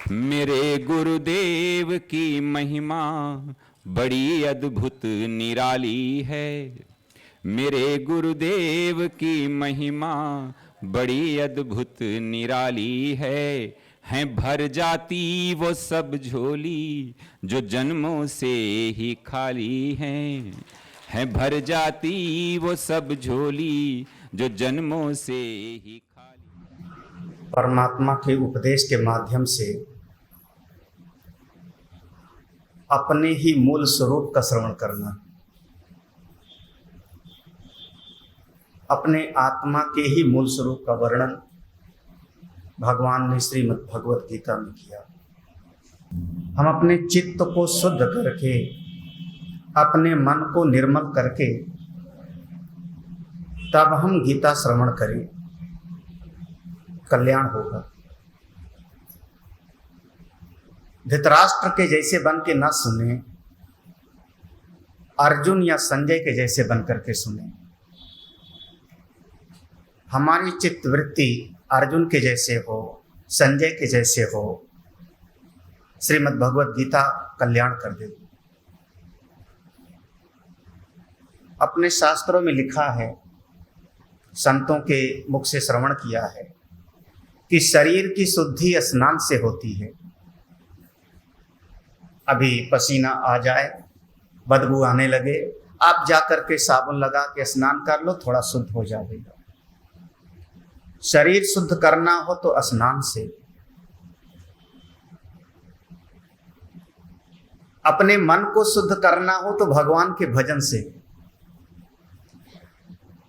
मेरे गुरुदेव की महिमा बड़ी अद्भुत निराली है। मेरे गुरुदेव की महिमा बड़ी अद्भुत निराली है भर जाती वो सब झोली जो जन्मों से ही खाली है भर जाती वो सब झोली जो जन्मों से ही खाली। परमात्मा के उपदेश के माध्यम से अपने ही मूल स्वरूप का श्रवण करना, अपने आत्मा के ही मूल स्वरूप का वर्णन भगवान ने श्रीमद् भगवत गीता में किया। हम अपने चित्त को शुद्ध करके, अपने मन को निर्मल करके तब हम गीता श्रवण करें, कल्याण होगा। धृतराष्ट्र के जैसे बन के न सुने, अर्जुन या संजय के जैसे बन करके सुने। हमारी चित्त वृत्ति अर्जुन के जैसे हो, संजय के जैसे हो, श्रीमद् भगवत गीता कल्याण कर देगी। अपने शास्त्रों में लिखा है, संतों के मुख से श्रवण किया है कि शरीर की शुद्धि स्नान से होती है। अभी पसीना आ जाए, बदबू आने लगे, आप जाकर के साबुन लगा के स्नान कर लो, थोड़ा शुद्ध हो जाएगा। शरीर शुद्ध करना हो तो स्नान से, अपने मन को शुद्ध करना हो तो भगवान के भजन से।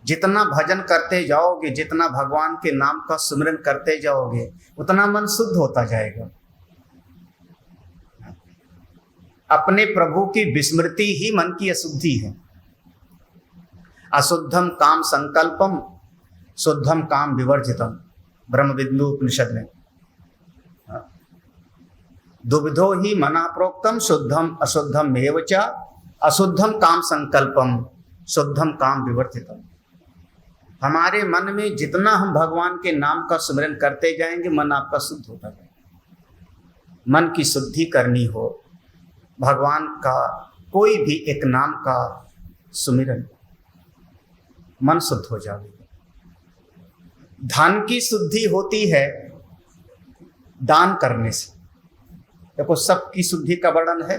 जितना भजन करते जाओगे, जितना भगवान के नाम का सुमिरन करते जाओगे, उतना मन शुद्ध होता जाएगा। अपने प्रभु की विस्मृति ही मन की अशुद्धि है। अशुद्धम काम संकल्पम शुद्धम काम विवर्जितम, ब्रह्मविद्दु उपनिषद में। दुविधो ही मना प्रोक्तम शुद्धम अशुद्धम एव च, अशुद्धम काम संकल्पम शुद्धम काम विवर्जितम। हमारे मन में जितना हम भगवान के नाम का स्मरण करते जाएंगे, मन आपका शुद्ध होता जाएगा। मन की शुद्धि करनी हो, भगवान का कोई भी एक नाम का सुमिरन, मन शुद्ध हो जाएगा। धन की शुद्धि होती है दान करने से। देखो, सबकी शुद्धि का वर्णन है।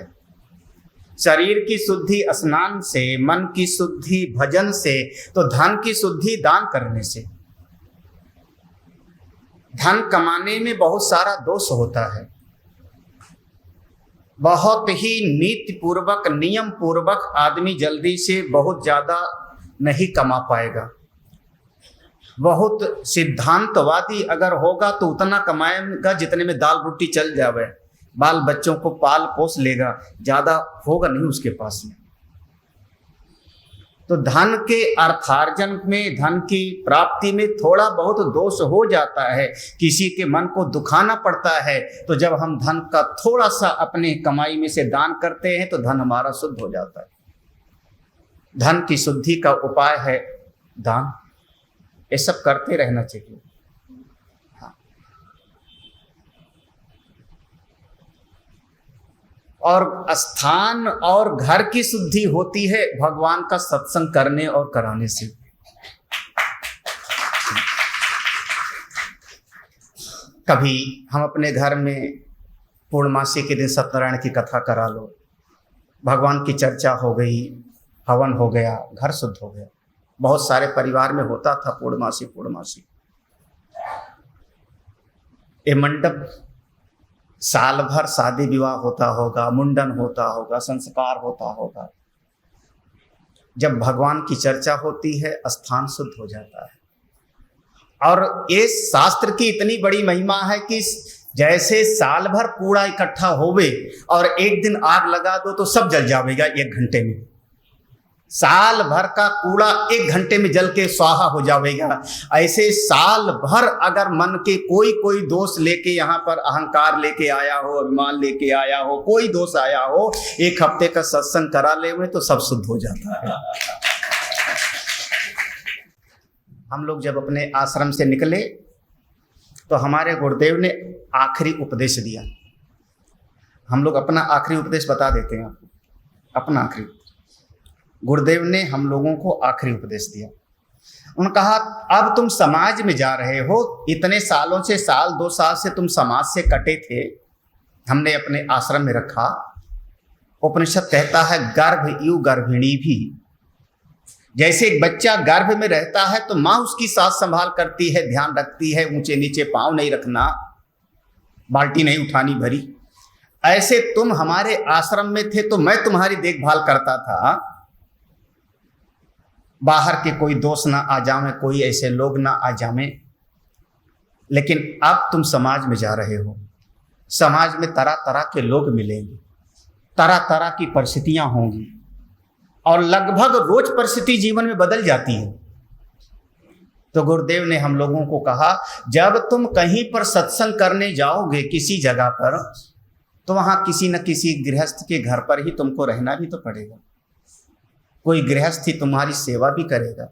शरीर की शुद्धि स्नान से, मन की शुद्धि भजन से, तो धन की शुद्धि दान करने से। धन कमाने में बहुत सारा दोष होता है। बहुत ही नीति पूर्वक, नियम पूर्वक आदमी जल्दी से बहुत ज्यादा नहीं कमा पाएगा। बहुत सिद्धांतवादी अगर होगा तो उतना कमाएगा जितने में दाल रोटी चल जावे, बाल बच्चों को पाल पोस लेगा, ज्यादा होगा नहीं उसके पास में। तो धन के अर्थार्जन में, धन की प्राप्ति में थोड़ा बहुत दोष हो जाता है, किसी के मन को दुखाना पड़ता है। तो जब हम धन का थोड़ा सा अपने कमाई में से दान करते हैं तो धन हमारा शुद्ध हो जाता है। धन की शुद्धि का उपाय है दान। ये सब करते रहना चाहिए। हाँ। और स्थान और घर की शुद्धि होती है भगवान का सत्संग करने और कराने से। कभी हम अपने घर में पूर्णमासी के दिन सत्यनारायण की कथा करा लो, भगवान की चर्चा हो गई, हवन हो गया, घर शुद्ध हो गया। बहुत सारे परिवार में होता था पूर्णमासी। ये मंडप साल भर शादी विवाह होता होगा, मुंडन होता होगा, संस्कार होता होगा। जब भगवान की चर्चा होती है, स्थान शुद्ध हो जाता है। और ये शास्त्र की इतनी बड़ी महिमा है कि जैसे साल भर कूड़ा इकट्ठा होवे और एक दिन आग लगा दो तो सब जल जाएगा 1 घंटे में। साल भर का कूड़ा 1 घंटे में जल के स्वाहा हो जाएगा। ऐसे साल भर अगर मन के कोई दोष लेके यहाँ पर अहंकार लेके आया हो, अभिमान लेके आया हो, कोई दोष आया हो, 1 हफ्ते का सत्संग करा ले में तो सब शुद्ध हो जाता है। हम लोग जब अपने आश्रम से निकले तो हमारे गुरुदेव ने आखिरी उपदेश दिया। हम लोग अपना आखिरी उपदेश बता देते हैं आपको, अपना आखिरी। गुरुदेव ने हम लोगों को आखिरी उपदेश दिया। उन्होंने कहा अब तुम समाज में जा रहे हो, इतने सालों से, साल 2 साल से तुम समाज से कटे थे, हमने अपने आश्रम में रखा। उपनिषद कहता है गर्भ यु गर्भिणी भी, जैसे एक बच्चा गर्भ में रहता है तो माँ उसकी साथ संभाल करती है, ध्यान रखती है, ऊंचे नीचे पांव नहीं रखना, बाल्टी नहीं उठानी भरी, ऐसे तुम हमारे आश्रम में थे तो मैं तुम्हारी देखभाल करता था। बाहर के कोई दोस्त ना आ जावे, कोई ऐसे लोग ना आ जावे, लेकिन अब तुम समाज में जा रहे हो, समाज में तरह तरह के लोग मिलेंगे, तरह तरह की परिस्थितियां होंगी और लगभग रोज परिस्थिति जीवन में बदल जाती है। तो गुरुदेव ने हम लोगों को कहा जब तुम कहीं पर सत्संग करने जाओगे किसी जगह पर, तो वहां किसी न किसी गृहस्थ के घर पर ही तुमको रहना भी तो पड़ेगा। कोई गृहस्थ ही तुम्हारी सेवा भी करेगा,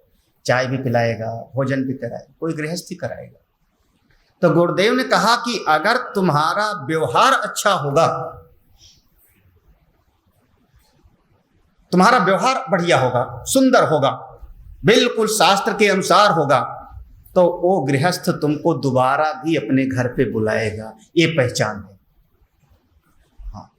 चाय भी पिलाएगा, भोजन भी कराएगा, कोई गृहस्थ ही कराएगा। तो गुरुदेव ने कहा कि अगर तुम्हारा व्यवहार अच्छा होगा, तुम्हारा व्यवहार बढ़िया होगा, सुंदर होगा, बिल्कुल शास्त्र के अनुसार होगा, तो वो गृहस्थ तुमको दोबारा भी अपने घर पे बुलाएगा, ये पहचान है। हाँ।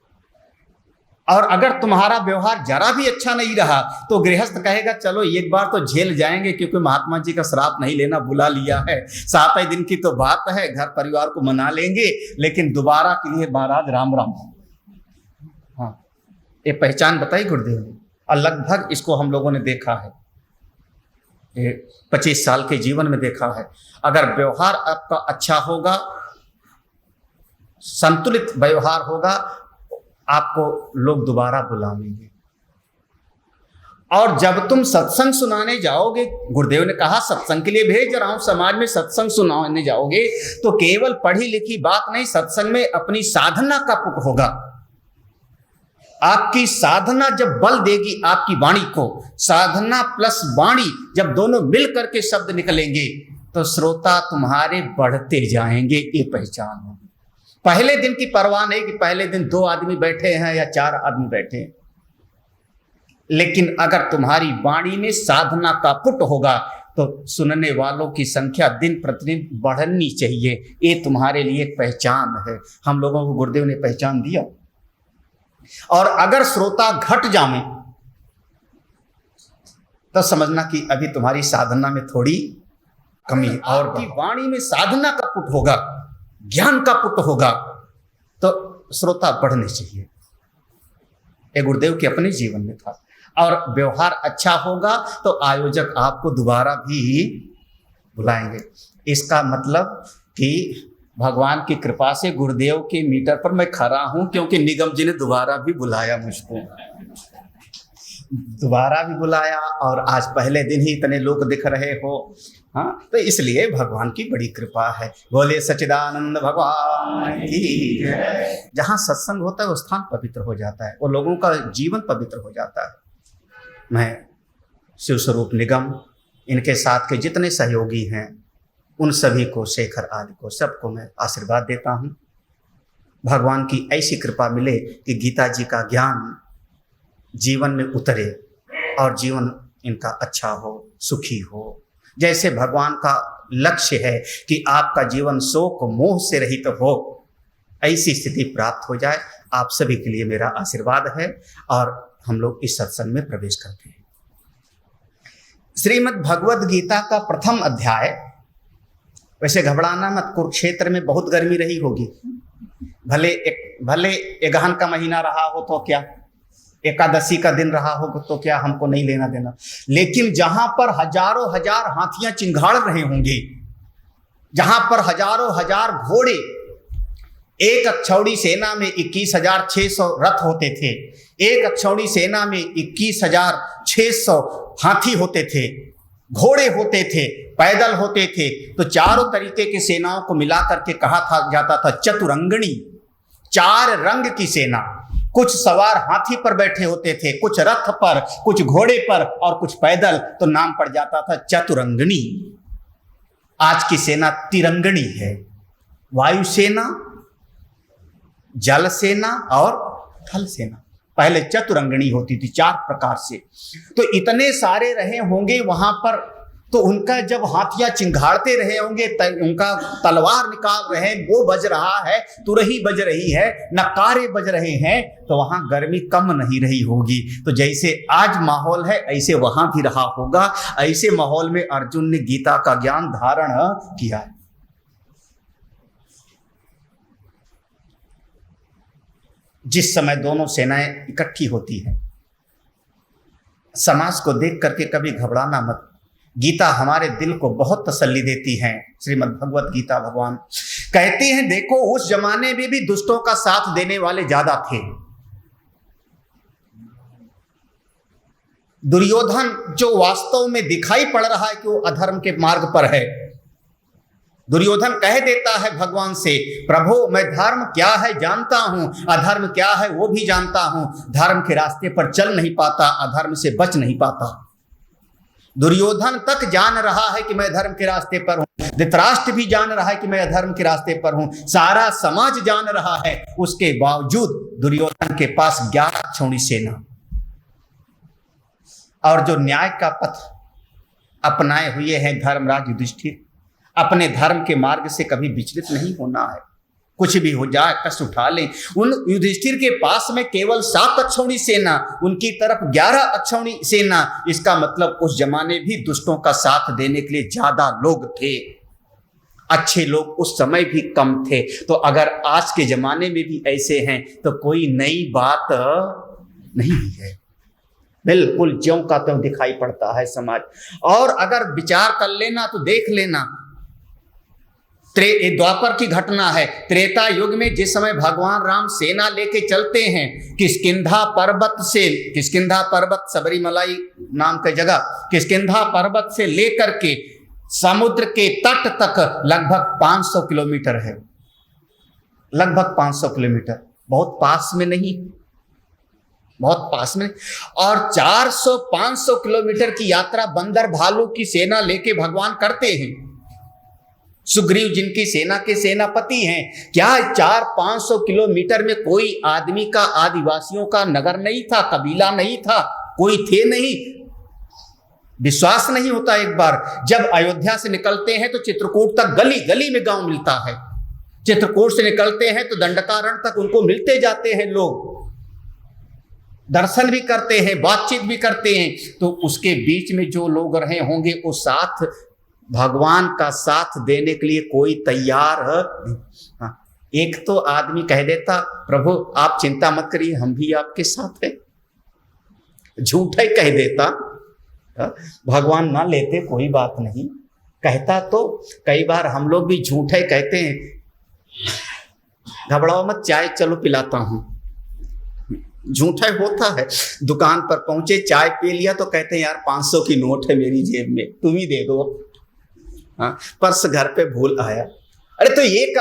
और अगर तुम्हारा व्यवहार जरा भी अच्छा नहीं रहा तो गृहस्थ कहेगा चलो एक बार तो झेल जाएंगे, क्योंकि महात्मा जी का श्राप नहीं लेना, बुला लिया है, 7 दिन की तो बात है, घर परिवार को मना लेंगे, लेकिन दोबारा के लिए महाराज राम राम। हाँ, ये पहचान बताई गुरुदेव ने, और लगभग इसको हम लोगों ने देखा है, 25 साल के जीवन में देखा है। अगर व्यवहार आपका अच्छा होगा, संतुलित व्यवहार होगा, आपको लोग दोबारा बुलाएंगे। और जब तुम सत्संग सुनाने जाओगे, गुरुदेव ने कहा सत्संग के लिए भेज रहा हूं, समाज में सत्संग सुनाने जाओगे तो केवल पढ़ी लिखी बात नहीं, सत्संग में अपनी साधना का पुट होगा। आपकी साधना जब बल देगी आपकी वाणी को, साधना प्लस वाणी जब दोनों मिल करके शब्द निकलेंगे तो श्रोता तुम्हारे बढ़ते जाएंगे, ये पहचान होगी। पहले दिन की परवाह नहीं कि पहले दिन 2 आदमी बैठे हैं या 4 आदमी बैठे हैं, लेकिन अगर तुम्हारी वाणी में साधना का पुट होगा तो सुनने वालों की संख्या दिन प्रतिदिन बढ़नी चाहिए, ये तुम्हारे लिए एक पहचान है। हम लोगों को गुरुदेव ने पहचान दिया। और अगर श्रोता घट जावे तो समझना कि अभी तुम्हारी साधना में थोड़ी कमी है। और की वाणी में साधना का पुट होगा, ज्ञान का पुट होगा, तो श्रोता बढ़ने चाहिए। ये गुरुदेव के अपने जीवन में था। और व्यवहार अच्छा होगा तो आयोजक आपको दोबारा भी बुलाएंगे। इसका मतलब कि भगवान की कृपा से गुरुदेव के मीटर पर मैं खड़ा हूं, क्योंकि निगम जी ने दोबारा भी बुलाया मुझको, दोबारा भी बुलाया, और आज पहले दिन ही इतने लोग दिख रहे हो। हाँ, तो इसलिए भगवान की बड़ी कृपा है। बोले सच्चिदानंद भगवान की जय। जहाँ सत्संग होता है वो स्थान पवित्र हो जाता है, वो लोगों का जीवन पवित्र हो जाता है। मैं शिव स्वरूप निगम, इनके साथ के जितने सहयोगी हैं, उन सभी को, शेखर आदि को, सबको मैं आशीर्वाद देता हूँ। भगवान की ऐसी कृपा मिले कि गीता जी का ज्ञान जीवन में उतरे और जीवन इनका अच्छा हो, सुखी हो। जैसे भगवान का लक्ष्य है कि आपका जीवन शोक मोह से रहित हो, ऐसी स्थिति प्राप्त हो जाए। आप सभी के लिए मेरा आशीर्वाद है और हम लोग इस सत्संग में प्रवेश करते हैं। श्रीमद् भगवद गीता का प्रथम अध्याय। वैसे घबराना मत, कुरुक्षेत्र में बहुत गर्मी रही होगी, भले एगहन का महीना रहा हो तो क्या, एकादशी का दिन रहा हो तो क्या, हमको नहीं लेना देना, लेकिन जहां पर हजारों हजार हाथियां चिंगाड़ रहे होंगे, जहां पर हजारों हजार घोड़े, एक अक्षौड़ी सेना में 21,600 रथ होते थे, एक अक्षौड़ी सेना में 21,600 हाथी होते थे, घोड़े होते थे, पैदल होते थे, तो चारों तरीके की सेनाओं को मिला करके कहा जाता था चतुरंगणी, 4 रंग की सेना। कुछ सवार हाथी पर बैठे होते थे, कुछ रथ पर, कुछ घोड़े पर और कुछ पैदल, तो नाम पड़ जाता था चतुरंगणी। आज की सेना तिरंगणी है। वायुसेना जल सेना और थल सेना। पहले चतुरंगणी होती थी 4 प्रकार से। तो इतने सारे रहे होंगे वहां पर, तो उनका जब हाथिया चिंघाड़ते रहे होंगे, उनका तलवार निकाल रहे हैं, वो बज रहा है, तुरही बज रही है, नकारे बज रहे हैं, तो वहां गर्मी कम नहीं रही होगी। तो जैसे आज माहौल है ऐसे वहां भी रहा होगा। ऐसे माहौल में अर्जुन ने गीता का ज्ञान धारण किया है। जिस समय दोनों सेनाएं इकट्ठी होती हैं, समाज को देख करके कभी घबराना मत। गीता हमारे दिल को बहुत तसल्ली देती है। श्रीमद् भगवत गीता भगवान कहते हैं, देखो उस जमाने में भी दुष्टों का साथ देने वाले ज्यादा थे। दुर्योधन जो वास्तव में दिखाई पड़ रहा है कि वो अधर्म के मार्ग पर है, दुर्योधन कह देता है भगवान से, प्रभु मैं धर्म क्या है जानता हूं, अधर्म क्या है वो भी जानता हूं, धर्म के रास्ते पर चल नहीं पाता, अधर्म से बच नहीं पाता। दुर्योधन तक जान रहा है कि मैं धर्म के रास्ते पर हूं, धृतराष्ट्र भी जान रहा है कि मैं अधर्म के रास्ते पर हूं, सारा समाज जान रहा है, उसके बावजूद दुर्योधन के पास 11 अक्षौणी सेना और जो न्याय का पथ अपनाए हुए हैं धर्मराज युधिष्ठिर, अपने धर्म के मार्ग से कभी विचलित नहीं होना है। कुछ भी हो जाए कष्ट उठा लें। उन युधिष्ठिर के पास में केवल 7 अक्षौणी सेना, उनकी तरफ 11 अक्षौणी सेना। इसका मतलब उस जमाने भी दुष्टों का साथ देने के लिए ज्यादा लोग थे, अच्छे लोग उस समय भी कम थे। तो अगर आज के जमाने में भी ऐसे हैं तो कोई नई बात नहीं है, बिल्कुल ज्यों का त्यों दिखाई पड़ता है समाज। और अगर विचार कर लेना तो देख लेना, द्वापर की घटना है। त्रेता युग में जिस समय भगवान राम सेना लेके चलते हैं किष्किंधा पर्वत से, किष्किंधा पर्वत सबरीमलाई नाम की जगह, किष्किंधा पर्वत से लेकर के समुद्र के तट तक लगभग 500 किलोमीटर है, लगभग 500 किलोमीटर, बहुत पास में नहीं, बहुत पास में। और 400-500 किलोमीटर की यात्रा बंदर भालू की सेना लेके भगवान करते हैं। सुग्रीव जिनकी सेना के सेनापति हैं, क्या 400-500 किलोमीटर में कोई आदमी का, आदिवासियों का नगर नहीं था, कबीला नहीं था, कोई थे नहीं? विश्वास नहीं होता। एक बार जब अयोध्या से निकलते हैं तो चित्रकूट तक गली गली में गांव मिलता है, चित्रकूट से निकलते हैं तो दंडकारण्य तक उनको मिलते जाते हैं लोग, दर्शन भी करते हैं, बातचीत भी करते हैं। तो उसके बीच में जो लोग रहे होंगे वो साथ, भगवान का साथ देने के लिए कोई तैयार नहीं। एक तो आदमी कह देता, प्रभु आप चिंता मत करिए हम भी आपके साथ हैं, झूठा ही कह देता, भगवान ना लेते कोई बात नहीं, कहता तो कई बार हम लोग भी झूठा ही कहते हैं, घबराओ मत चाय चलो पिलाता हूं, झूठा होता है। दुकान पर पहुंचे, चाय पी लिया तो कहते हैं यार 500 की नोट है मेरी जेब में, तुम ही दे दो। पर्स घर पे भूल आया। अरे तो एक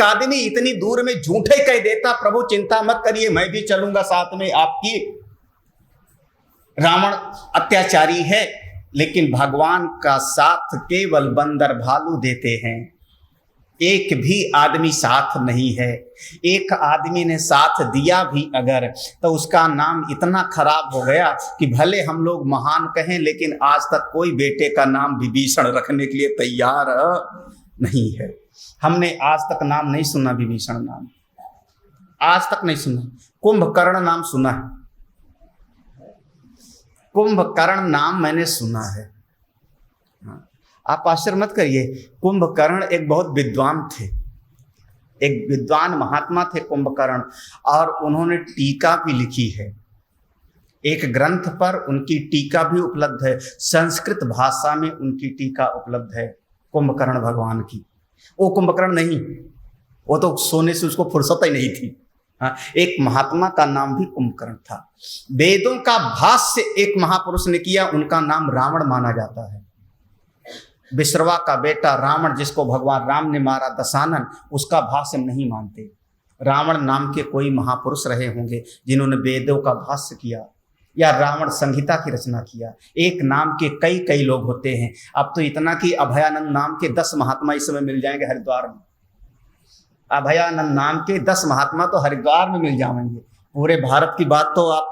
आदमी इतनी दूर में झूठे कह देता, प्रभु चिंता मत करिए मैं भी चलूंगा साथ में आपकी। रावण अत्याचारी है, लेकिन भगवान का साथ केवल बंदर भालू देते हैं, एक भी आदमी साथ नहीं है। एक आदमी ने साथ दिया भी अगर, तो उसका नाम इतना खराब हो गया कि भले हम लोग महान कहें, लेकिन आज तक कोई बेटे का नाम विभीषण रखने के लिए तैयार नहीं है। हमने आज तक नाम नहीं सुना, विभीषण नाम आज तक नहीं सुना। कुंभकर्ण नाम सुना है, कुंभकर्ण नाम मैंने सुना है। आप आश्चर्य मत करिए, कुंभकर्ण एक बहुत विद्वान थे, एक विद्वान महात्मा थे कुंभकर्ण, और उन्होंने टीका भी लिखी है। एक ग्रंथ पर उनकी टीका भी उपलब्ध है, संस्कृत भाषा में उनकी टीका उपलब्ध है कुंभकर्ण भगवान की। वो कुंभकर्ण नहीं, वो तो सोने से उसको फुर्सत ही नहीं थी। एक महात्मा का नाम भी कुंभकर्ण था। वेदों का भाष्य एक महापुरुष ने किया, उनका नाम रावण माना जाता है। विश्रवा का बेटा रावण, जिसको भगवान राम ने मारा दशानन, उसका भाष्य नहीं मानते। रावण नाम के कोई महापुरुष रहे होंगे जिन्होंने वेदों का भाष्य किया या रावण संहिता की रचना किया। एक नाम के कई कई लोग होते हैं। अब तो इतना कि अभयानंद नाम के 10 महात्मा इस समय मिल जाएंगे हरिद्वार में। अभयानंद नाम के 10 महात्मा तो हरिद्वार में मिल जाएंगे, पूरे भारत की बात तो आप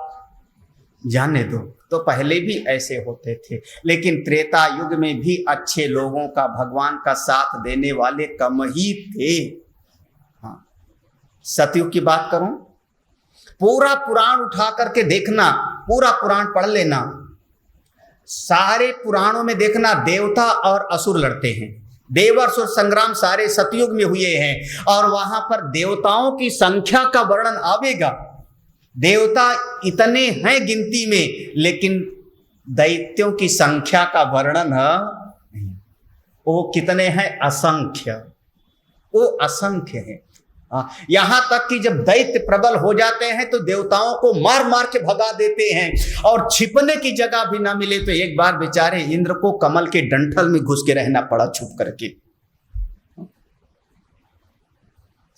जाने दो। तो पहले भी ऐसे होते थे, लेकिन त्रेता युग में भी अच्छे लोगों का, भगवान का साथ देने वाले कम ही थे। हाँ, सतयुग की बात करूं, पूरा पुराण उठा करके देखना, पूरा पुराण पढ़ लेना, सारे पुराणों में देखना देवता और असुर लड़ते हैं। देव असुर संग्राम सारे सतयुग में हुए हैं, और वहां पर देवताओं की संख्या का वर्णन आवेगा। देवता इतने हैं गिनती में, लेकिन दैत्यों की संख्या का वर्णन नहीं। वो कितने हैं? असंख्य, वो असंख्य है। यहां तक कि जब दैत्य प्रबल हो जाते हैं तो देवताओं को मार मार के भगा देते हैं, और छिपने की जगह भी ना मिले तो एक बार बेचारे इंद्र को कमल के डंठल में घुस के रहना पड़ा छुप करके।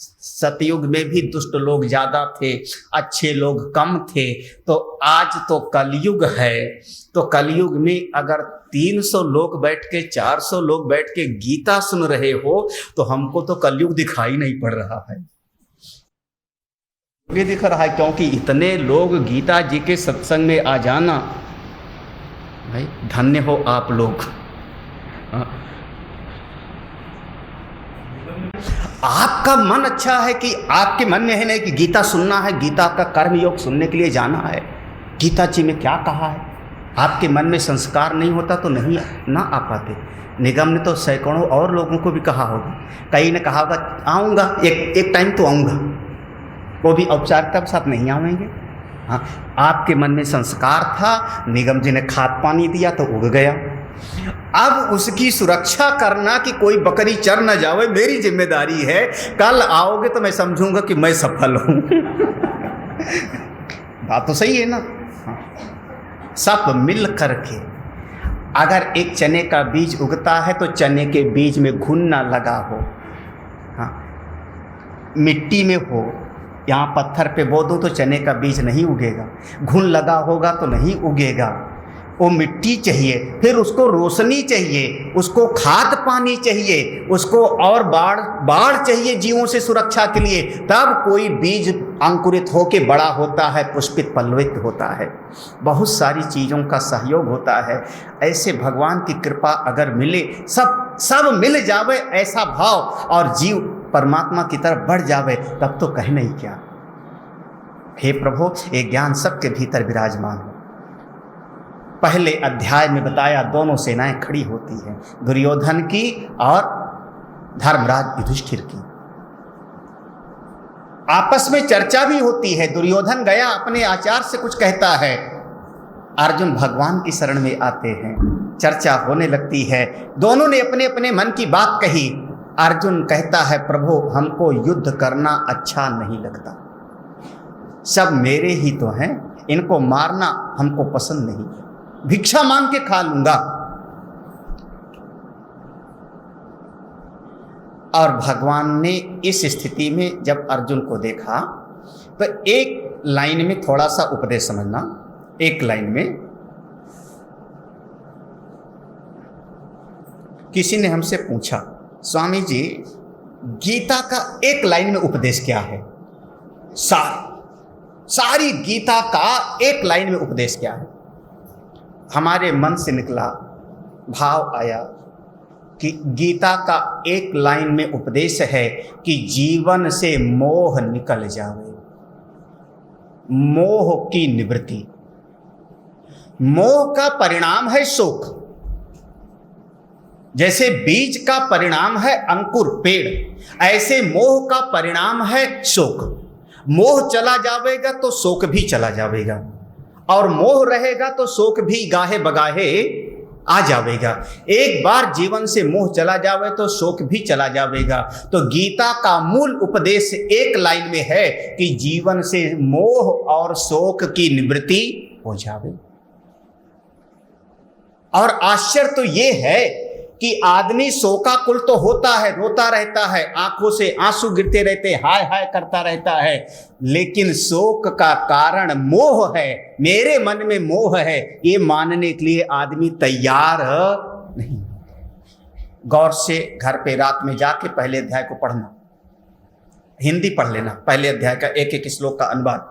सतयुग में भी दुष्ट लोग ज्यादा थे, अच्छे लोग कम थे। तो आज तो कलयुग है, तो कलयुग में अगर 300 लोग बैठ के, 400 लोग बैठ के गीता सुन रहे हो तो हमको तो कलयुग दिखाई नहीं पड़ रहा है। ये दिख रहा है क्योंकि इतने लोग गीता जी के सत्संग में आ जाना, भाई धन्य हो आप लोग। आपका मन अच्छा है कि आपके मन में है नहीं कि गीता सुनना है, गीता का कर्म योग सुनने के लिए जाना है, गीता जी में क्या कहा है। आपके मन में संस्कार नहीं होता तो नहीं ना आ पाते। निगम ने तो सैकड़ों और लोगों को भी कहा होगा, कई ने कहा होगा आऊँगा, एक टाइम तो आऊँगा, वो भी औपचारिकता के साथ नहीं आएंगे। हाँ, आपके मन में संस्कार था, निगम जी ने खाद पानी दिया तो उग गया। अब उसकी सुरक्षा करना कि कोई बकरी चर न जावे मेरी जिम्मेदारी है। कल आओगे तो मैं समझूंगा कि मैं सफल हूं। बात तो सही है ना। सब मिल करके, अगर एक चने का बीज उगता है तो चने के बीज में घुन ना लगा हो, हाँ, मिट्टी में हो, यहाँ पत्थर पे बो दो तो चने का बीज नहीं उगेगा, घुन लगा होगा तो नहीं उगेगा। वो मिट्टी चाहिए, फिर उसको रोशनी चाहिए, उसको खाद पानी चाहिए, उसको और बाढ़ चाहिए जीवों से सुरक्षा के लिए, तब कोई बीज अंकुरित होके बड़ा होता है, पुष्पित पल्लवित होता है। बहुत सारी चीज़ों का सहयोग होता है। ऐसे भगवान की कृपा अगर मिले, सब मिल जावे ऐसा भाव, और जीव परमात्मा की तरफ बढ़ जावे, तब तो कहना ही क्या। हे प्रभु, ये ज्ञान सबके भीतर विराजमान हो। पहले अध्याय में बताया दोनों सेनाएं खड़ी होती हैं, दुर्योधन की और धर्मराज युधिष्ठिर की। आपस में चर्चा भी होती है। दुर्योधन गया अपने आचार से कुछ कहता है, अर्जुन भगवान की शरण में आते हैं, चर्चा होने लगती है। दोनों ने अपने अपने मन की बात कही। अर्जुन कहता है, प्रभु हमको युद्ध करना अच्छा नहीं लगता, सब मेरे ही तो हैं, इनको मारना हमको पसंद नहीं, भिक्षा मांग के खा लूंगा। और भगवान ने इस स्थिति में जब अर्जुन को देखा तो एक लाइन में थोड़ा सा उपदेश समझना। एक लाइन में किसी ने हमसे पूछा, स्वामी जी गीता का एक लाइन में उपदेश क्या है? सारी गीता का एक लाइन में उपदेश क्या है? हमारे मन से निकला, भाव आया कि गीता का एक लाइन में उपदेश है कि जीवन से मोह निकल जावे, मोह की निवृत्ति। मोह का परिणाम है शोक। जैसे बीज का परिणाम है अंकुर पेड़, ऐसे मोह का परिणाम है शोक। मोह चला जावेगा तो शोक भी चला जावेगा, और मोह रहेगा तो शोक भी गाहे बगाहे आ जावेगा। एक बार जीवन से मोह चला जावे तो शोक भी चला जावेगा। तो गीता का मूल उपदेश एक लाइन में है कि जीवन से मोह और शोक की निवृत्ति हो जावे। और आश्चर्य तो ये है कि आदमी शोकाकुल तो होता है, रोता रहता है, आंखों से आंसू गिरते रहते, हाय हाय करता रहता है, लेकिन शोक का कारण मोह है, मेरे मन में मोह है, ये मानने के लिए आदमी तैयार नहीं। गौर से घर पे रात में जाके पहले अध्याय को पढ़ना, हिंदी पढ़ लेना, पहले अध्याय का एक एक श्लोक का अनुवाद।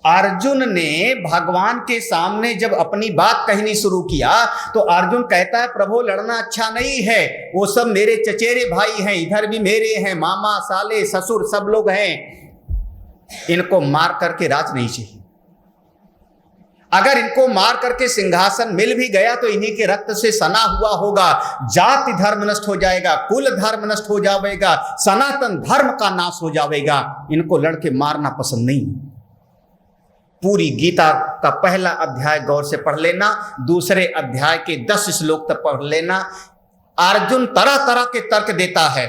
अर्जुन ने भगवान के सामने जब अपनी बात कहनी शुरू किया तो अर्जुन कहता है प्रभु लड़ना अच्छा नहीं है, वो सब मेरे चचेरे भाई हैं, इधर भी मेरे हैं, मामा साले ससुर सब लोग हैं, इनको मार करके राज नहीं चाहिए। अगर इनको मार करके सिंहासन मिल भी गया तो इन्हीं के रक्त से सना हुआ होगा, जाति धर्म नष्ट हो जाएगा, कुल धर्म नष्ट हो जाएगा, सनातन धर्म का नाश हो जाएगा, इनको लड़के मारना पसंद नहीं। पूरी गीता का पहला अध्याय गौर से पढ़ लेना, दूसरे अध्याय के 10 श्लोक तक पढ़ लेना। अर्जुन तरह तरह के तर्क देता है।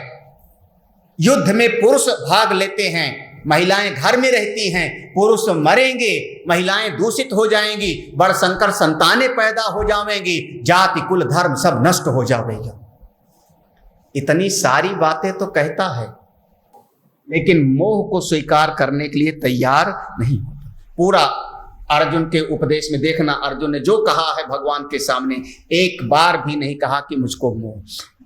युद्ध में पुरुष भाग लेते हैं, महिलाएं घर में रहती हैं, पुरुष मरेंगे, महिलाएं दूषित हो जाएंगी, बड़ संकर संतानें पैदा हो जाएंगी, जाति कुल धर्म सब नष्ट हो जाएगा। इतनी सारी बातें तो कहता है, लेकिन मोह को स्वीकार करने के लिए तैयार नहीं। पूरा अर्जुन के उपदेश में देखना, अर्जुन ने जो कहा है भगवान के सामने, एक बार भी नहीं कहा कि मुझको मोह।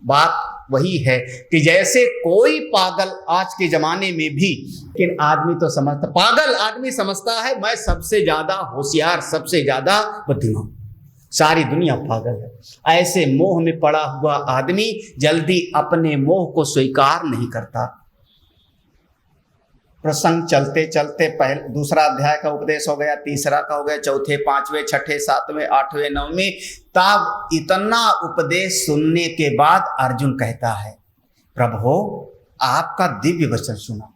बात वही है कि जैसे कोई पागल आज के जमाने में भी, लेकिन आदमी तो समझता, पागल आदमी समझता है मैं सबसे ज्यादा होशियार, सबसे ज्यादा बुद्धिमान, सारी दुनिया पागल है। ऐसे मोह में पड़ा हुआ आदमी जल्दी अपने मोह को स्वीकार नहीं करता। प्रसंग चलते चलते पहले दूसरा अध्याय का उपदेश हो गया, तीसरा का हो गया, चौथे, पांचवें, छठे, सातवें, आठवें, नौवें, तब इतना उपदेश सुनने के बाद अर्जुन कहता है प्रभु आपका दिव्य वचन सुना,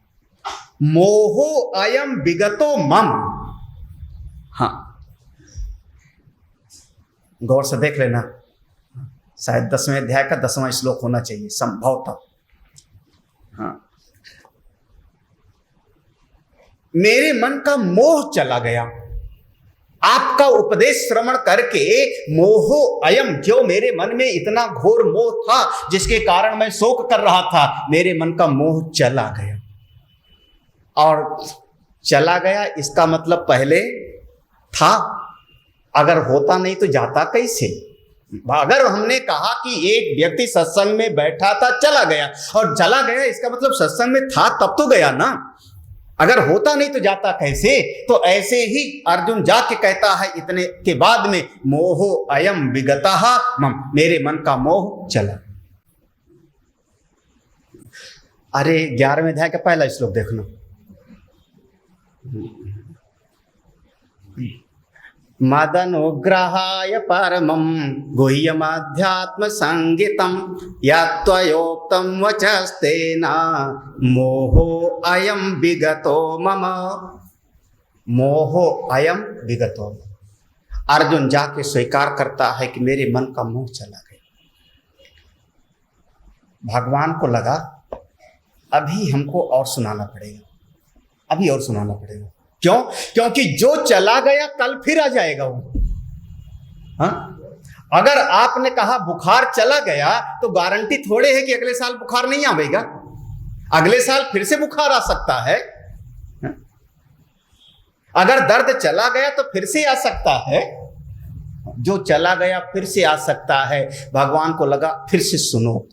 मोहो अयम विगतो मम। हाँ, गौर से देख लेना, शायद 10वें अध्याय का 10वां श्लोक होना चाहिए संभवतः। हाँ, मेरे मन का मोह चला गया, आपका उपदेश श्रवण करके मोहो अयम, जो मेरे मन में इतना घोर मोह था जिसके कारण मैं शोक कर रहा था, मेरे मन का मोह चला गया। और चला गया इसका मतलब पहले था, अगर होता नहीं तो जाता कैसे। अगर हमने कहा कि एक व्यक्ति सत्संग में बैठा था चला गया, और चला गया इसका मतलब सत्संग में था तब तो गया ना, अगर होता नहीं तो जाता कैसे। तो ऐसे ही अर्जुन जाके कहता है इतने के बाद में, मोहो अयम विगतः मम, मेरे मन का मोह चला। अरे 11वें अध्याय का पहला श्लोक देखना, मदनुग्रहाय परमं गुह्यमध्यात्म संगीतम यत्त्वयोक्तं वचस्तेन मोहो अयम विगतो मम। मोहो अयम विगतो। अर्जुन जाके स्वीकार करता है कि मेरे मन का मोह चला गया। भगवान को लगा अभी हमको और सुनाना पड़ेगा, अभी और सुनाना पड़ेगा। क्यों? क्योंकि जो चला गया कल फिर आ जाएगा वो। हाँ? अगर आपने कहा बुखार चला गया तो गारंटी थोड़े है कि अगले साल बुखार नहीं आएगा, अगले साल फिर से बुखार आ सकता है। हाँ? अगर दर्द चला गया तो फिर से आ सकता है, जो चला गया फिर से आ सकता है। भगवान को लगा फिर से सुनो,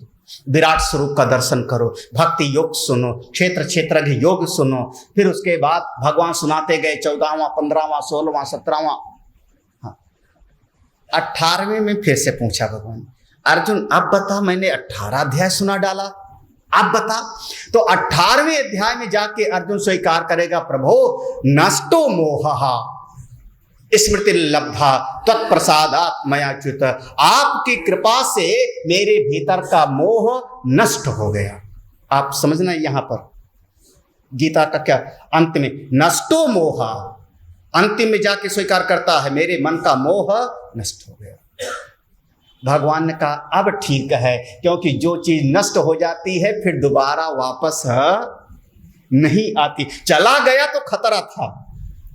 विराट स्वरूप का दर्शन करो, भक्ति योग सुनो, क्षेत्र क्षेत्रज्ञ योग सुनो। फिर उसके बाद भगवान सुनाते गए 14वां, 15वां, 16वां, 17वां, 18वें में फिर से पूछा भगवान, अर्जुन अब बता, मैंने 18 अध्याय सुना डाला, अब बता। तो 18वें अध्याय में जाके अर्जुन स्वीकार करेगा, प्रभो नष्टो मोहः स्मृति लब्धा तत्प्रसादात् मयाच्युत, आपकी कृपा से मेरे भीतर का मोह नष्ट हो गया। आप समझना यहां पर गीता का क्या अंत में नष्टो मोह, अंतिम में जाके स्वीकार करता है मेरे मन का मोह नष्ट हो गया। भगवान ने कहा अब ठीक है, क्योंकि जो चीज नष्ट हो जाती है फिर दोबारा वापस नहीं आती। चला गया तो खतरा था।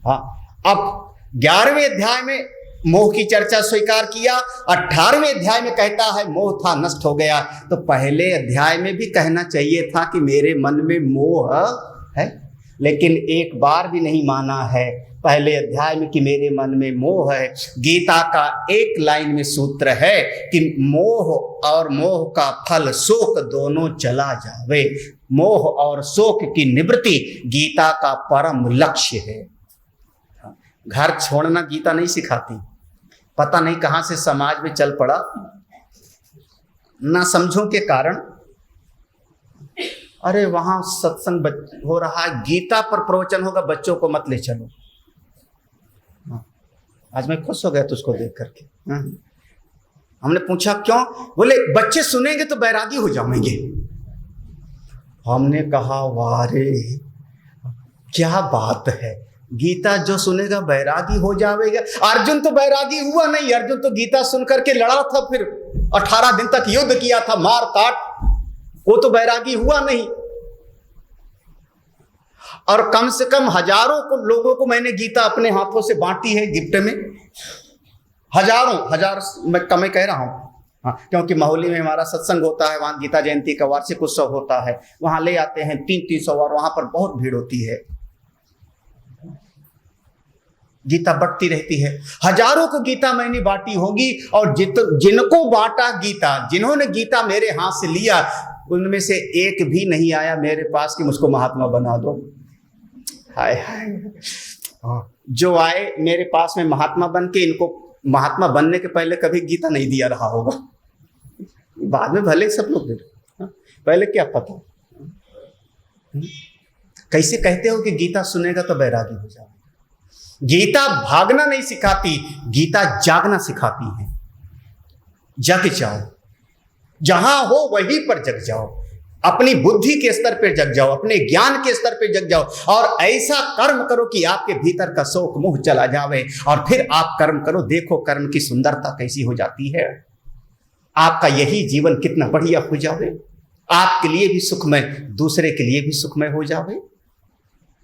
हाँ, अब 11वें अध्याय में मोह की चर्चा स्वीकार किया, 18वें अध्याय में कहता है मोह था नष्ट हो गया। तो पहले अध्याय में भी कहना चाहिए था कि मेरे मन में मोह है। लेकिन एक बार भी नहीं माना है पहले अध्याय में कि मेरे मन में मोह है। गीता का एक लाइन में सूत्र है कि मोह और मोह का फल शोक दोनों चला जावे। मोह और शोक की निवृत्ति गीता का परम लक्ष्य है। घर छोड़ना गीता नहीं सिखाती। पता नहीं कहां से समाज में चल पड़ा, ना समझो के कारण। अरे वहां सत्संग हो रहा है, गीता पर प्रवचन होगा, बच्चों को मत ले चलो। आज मैं खुश हो गया तुझको देख करके। हमने पूछा क्यों? बोले बच्चे सुनेंगे तो बैरागी हो जाएंगे। हमने कहा वाह रे क्या बात है, गीता जो सुनेगा बैरागी हो जाएगा। अर्जुन तो बैरागी हुआ नहीं, अर्जुन तो गीता सुन करके लड़ा था, फिर 18 दिन तक युद्ध किया था, मार काट, वो तो बैरागी हुआ नहीं। और कम से कम हजारों को लोगों को मैंने गीता अपने हाथों से बांटी है गिफ्ट में। हजार मैं कम कह रहा हूं। हाँ, क्योंकि माहौली में हमारा सत्संग होता है, वहां गीता जयंती का वार्षिक उत्सव होता है, वहां ले आते हैं 300 और वहां पर बहुत भीड़ होती है। गीता बढ़ती रहती है। हजारों को गीता मैंने बांटी होगी, और जिनको बांटा गीता, जिन्होंने गीता मेरे हाथ से लिया, उनमें से एक भी नहीं आया मेरे पास कि मुझको महात्मा बना दो। हाय हाय। जो आए मेरे पास में महात्मा बन के, इनको महात्मा बनने के पहले कभी गीता नहीं दिया रहा होगा। बाद में भले सब लोग दे रहे, पहले क्या पता। कैसे कहते हो कि गीता सुनेगा तो बैरागी हो जाएगा। गीता भागना नहीं सिखाती, गीता जागना सिखाती है। जग जाओ, जहां हो वहीं पर जग जाओ, अपनी बुद्धि के स्तर पर जग जाओ, अपने ज्ञान के स्तर पर जग जाओ, और ऐसा कर्म करो कि आपके भीतर का शोक मोह चला जावे, और फिर आप कर्म करो। देखो कर्म की सुंदरता कैसी हो जाती है। आपका यही जीवन कितना बढ़िया हो जावे, आपके लिए भी सुखमय, दूसरे के लिए भी सुखमय हो जावे,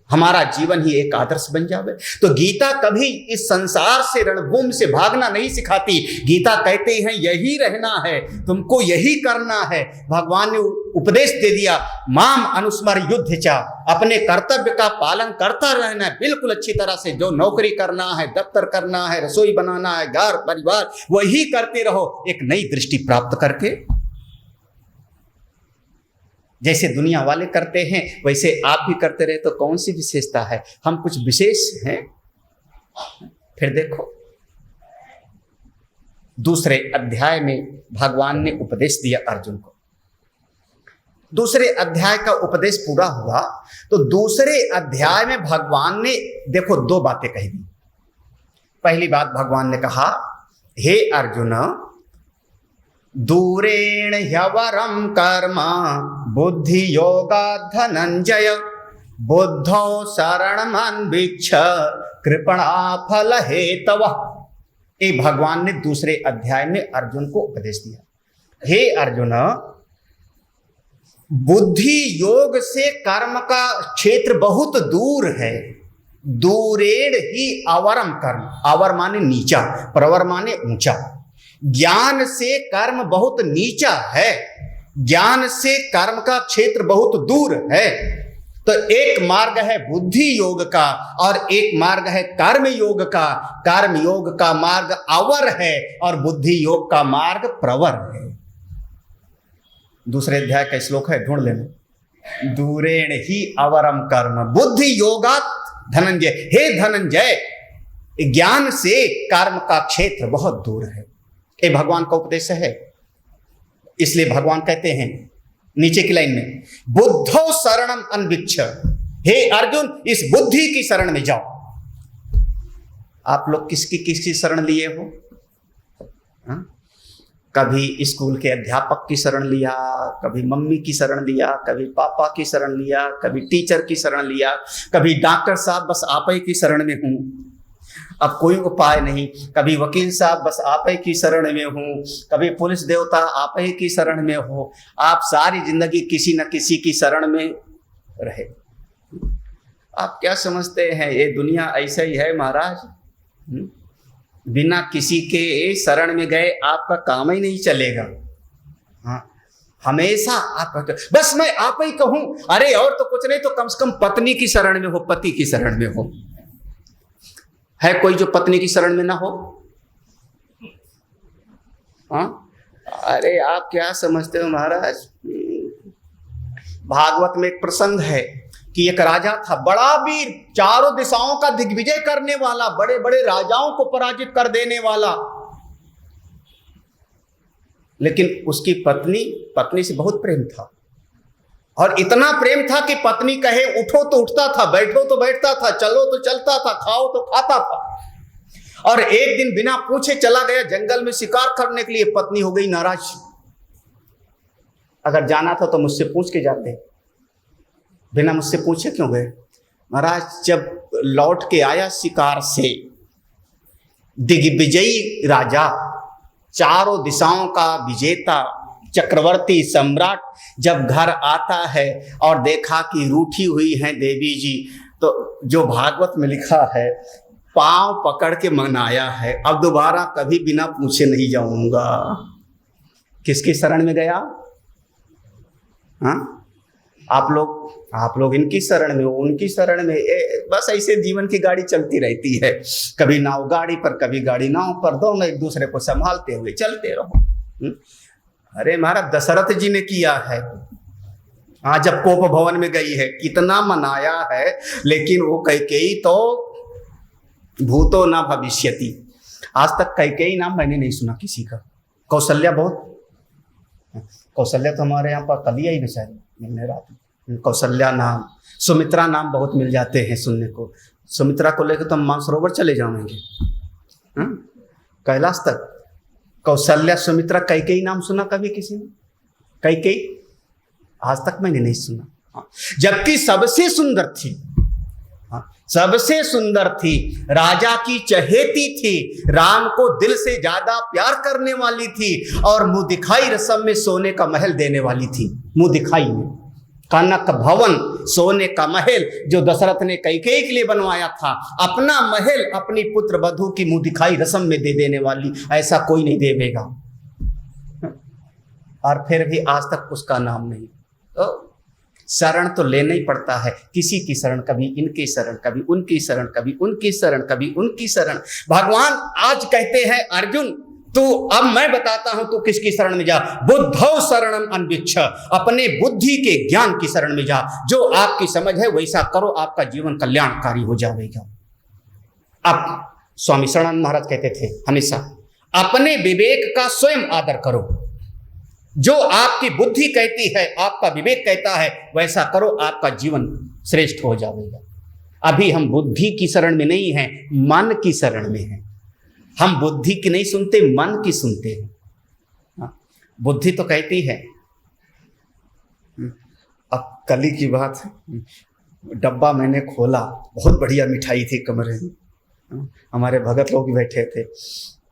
हमारा जीवन ही एक आदर्श बन जावे। तो गीता कभी इस संसार से, रणभूमि से भागना नहीं सिखाती। गीता कहते हैं यही रहना है, तुमको यही करना है। भगवान ने उपदेश दे दिया, माम अनुस्मर युद्ध चा, अपने कर्तव्य का पालन करता रहना है बिल्कुल अच्छी तरह से। जो नौकरी करना है, दफ्तर करना है, रसोई बनाना है, घर परिवार, वही करते रहो, एक नई दृष्टि प्राप्त करके। जैसे दुनिया वाले करते हैं वैसे आप भी करते रहे तो कौन सी विशेषता है? हम कुछ विशेष हैं? फिर देखो दूसरे अध्याय में भगवान ने उपदेश दिया अर्जुन को। दूसरे अध्याय का उपदेश पूरा हुआ तो दूसरे अध्याय में भगवान ने देखो 2 बातें कही दी। पहली बात भगवान ने कहा, हे अर्जुन, दूरेण ह्यवरम कर्म बुद्धि योगा धनंजय, बुद्धौ शरणमन्वीक्ष कृपणा फल हेतवः। ये भगवान ने दूसरे अध्याय में अर्जुन को उपदेश दिया। हे अर्जुन, बुद्धि योग से कर्म का क्षेत्र बहुत दूर है। दूरेण ही अवरम कर्म, अवर माने नीचा, प्रवर माने ऊंचा। ज्ञान से कर्म बहुत नीचा है, ज्ञान से कर्म का क्षेत्र बहुत दूर है। तो एक मार्ग है बुद्धि योग का और एक मार्ग है कर्म योग का। कर्म योग का मार्ग अवर है और बुद्धि योग का मार्ग प्रवर है। दूसरे अध्याय का श्लोक है, ढूंढ लेना। दूरेण ही अवरम कर्म बुद्धि योगात् धनंजय। हे धनंजय, ज्ञान से कर्म का क्षेत्र बहुत दूर है। ये भगवान का उपदेश है। इसलिए भगवान कहते हैं नीचे की लाइन में, बुद्धो शरणम अन्वीक्ष। हे अर्जुन, इस बुद्धि की शरण में जाओ। आप लोग किसकी शरण लिए हो? कभी स्कूल के अध्यापक की शरण लिया, कभी मम्मी की शरण लिया, कभी पापा की शरण लिया, कभी टीचर की शरण लिया, कभी डॉक्टर साहब बस आप ही की शरण में हूं, अब कोई उपाय नहीं। कभी वकील साहब बस आप ही की शरण में हूं, कभी पुलिस देवता आप ही की शरण में हो। आप सारी जिंदगी किसी न किसी की शरण में रहे। आप क्या समझते हैं ये दुनिया ऐसा ही है महाराज? बिना किसी के शरण में गए आपका काम ही नहीं चलेगा। हाँ, हमेशा आप बस मैं आप ही कहूं, अरे और तो कुछ नहीं तो कम से कम पत्नी की शरण में हो, पति की शरण में हो। है कोई जो पत्नी की शरण में ना हो? हाँ, अरे आप क्या समझते हो महाराज। भागवत में एक प्रसंग है कि एक राजा था, बड़ा वीर, चारों दिशाओं का दिग्विजय करने वाला, बड़े बड़े राजाओं को पराजित कर देने वाला, लेकिन उसकी पत्नी से बहुत प्रेम था। और इतना प्रेम था कि पत्नी कहे उठो तो उठता था, बैठो तो बैठता था, चलो तो चलता था, खाओ तो खाता था। और एक दिन बिना पूछे चला गया जंगल में शिकार करने के लिए। पत्नी हो गई नाराज, अगर जाना था तो मुझसे पूछ के जाते, बिना मुझसे पूछे क्यों गए? महाराज जब लौट के आया शिकार से, दिग्विजयी राजा, चारों दिशाओं का विजेता, चक्रवर्ती सम्राट जब घर आता है और देखा कि रूठी हुई हैं देवी जी, तो जो भागवत में लिखा है, पांव पकड़ के मनाया है, अब दोबारा कभी बिना पूछे नहीं जाऊंगा। किसकी शरण में गया? हाँ, आप लोग इनकी शरण में हो, उनकी शरण में। बस ऐसे जीवन की गाड़ी चलती रहती है, कभी नाव गाड़ी पर, कभी गाड़ी नाव पर, दोनों एक दूसरे को संभालते हुए चलते रहो। अरे महाराज दशरथ जी ने किया है। हाँ, जब कोप भवन में गई है, कितना मनाया है, लेकिन वो कैकेयी तो भूतो न भविष्यति। आज तक कैकेयी नाम मैंने नहीं सुना किसी का। कौशल्या तो हमारे यहाँ पर कल ही आई बेचारी, मिलने रात में। कौशल्या नाम, सुमित्रा नाम बहुत मिल जाते हैं सुनने को। सुमित्रा को लेकर तो हम मानसरोवर चले जाएंगे, कैलाश तक। कौशल्या, सुमित्रा, कैकेयी नाम सुना कभी किसी ने? कैकेयी आज तक मैंने नहीं सुना। जबकि सबसे सुंदर थी, सबसे सुंदर थी, राजा की चहेती थी, राम को दिल से ज्यादा प्यार करने वाली थी, और मुंह दिखाई रसम में सोने का महल देने वाली थी। मुंह दिखाई में कनक भवन, सोने का महल जो दशरथ ने कैकेयी के लिए बनवाया था, अपना महल अपनी पुत्र वधू की मुंह दिखाई रसम में दे देने वाली, ऐसा कोई नहीं देवेगा। और फिर भी आज तक उसका नाम नहीं। तो शरण तो लेना ही पड़ता है, किसी की शरण, कभी इनकी शरण, कभी उनकी शरण, कभी उनकी शरण, कभी उनकी शरण। भगवान आज कहते हैं अर्जुन, तू अब मैं बताता हूं तू किसकी शरण में जा। बुद्धौ शरणम अन्विच्छ, अपने बुद्धि के ज्ञान की शरण में जा। जो आपकी समझ है वैसा करो, आपका जीवन कल्याणकारी हो जाएगा। अब स्वामी शरणानंद महाराज कहते थे हमेशा, अपने विवेक का स्वयं आदर करो। जो आपकी बुद्धि कहती है, आपका विवेक कहता है, वैसा करो, आपका जीवन श्रेष्ठ हो जाएगा। अभी हम बुद्धि की शरण में नहीं हैं, मन की शरण में हैं। हम बुद्धि की नहीं सुनते, मन की सुनते हैं। बुद्धि तो कहती है। अब कल की बात, डब्बा मैंने खोला, बहुत बढ़िया मिठाई थी कमरे में, हमारे भगत लोग बैठे थे।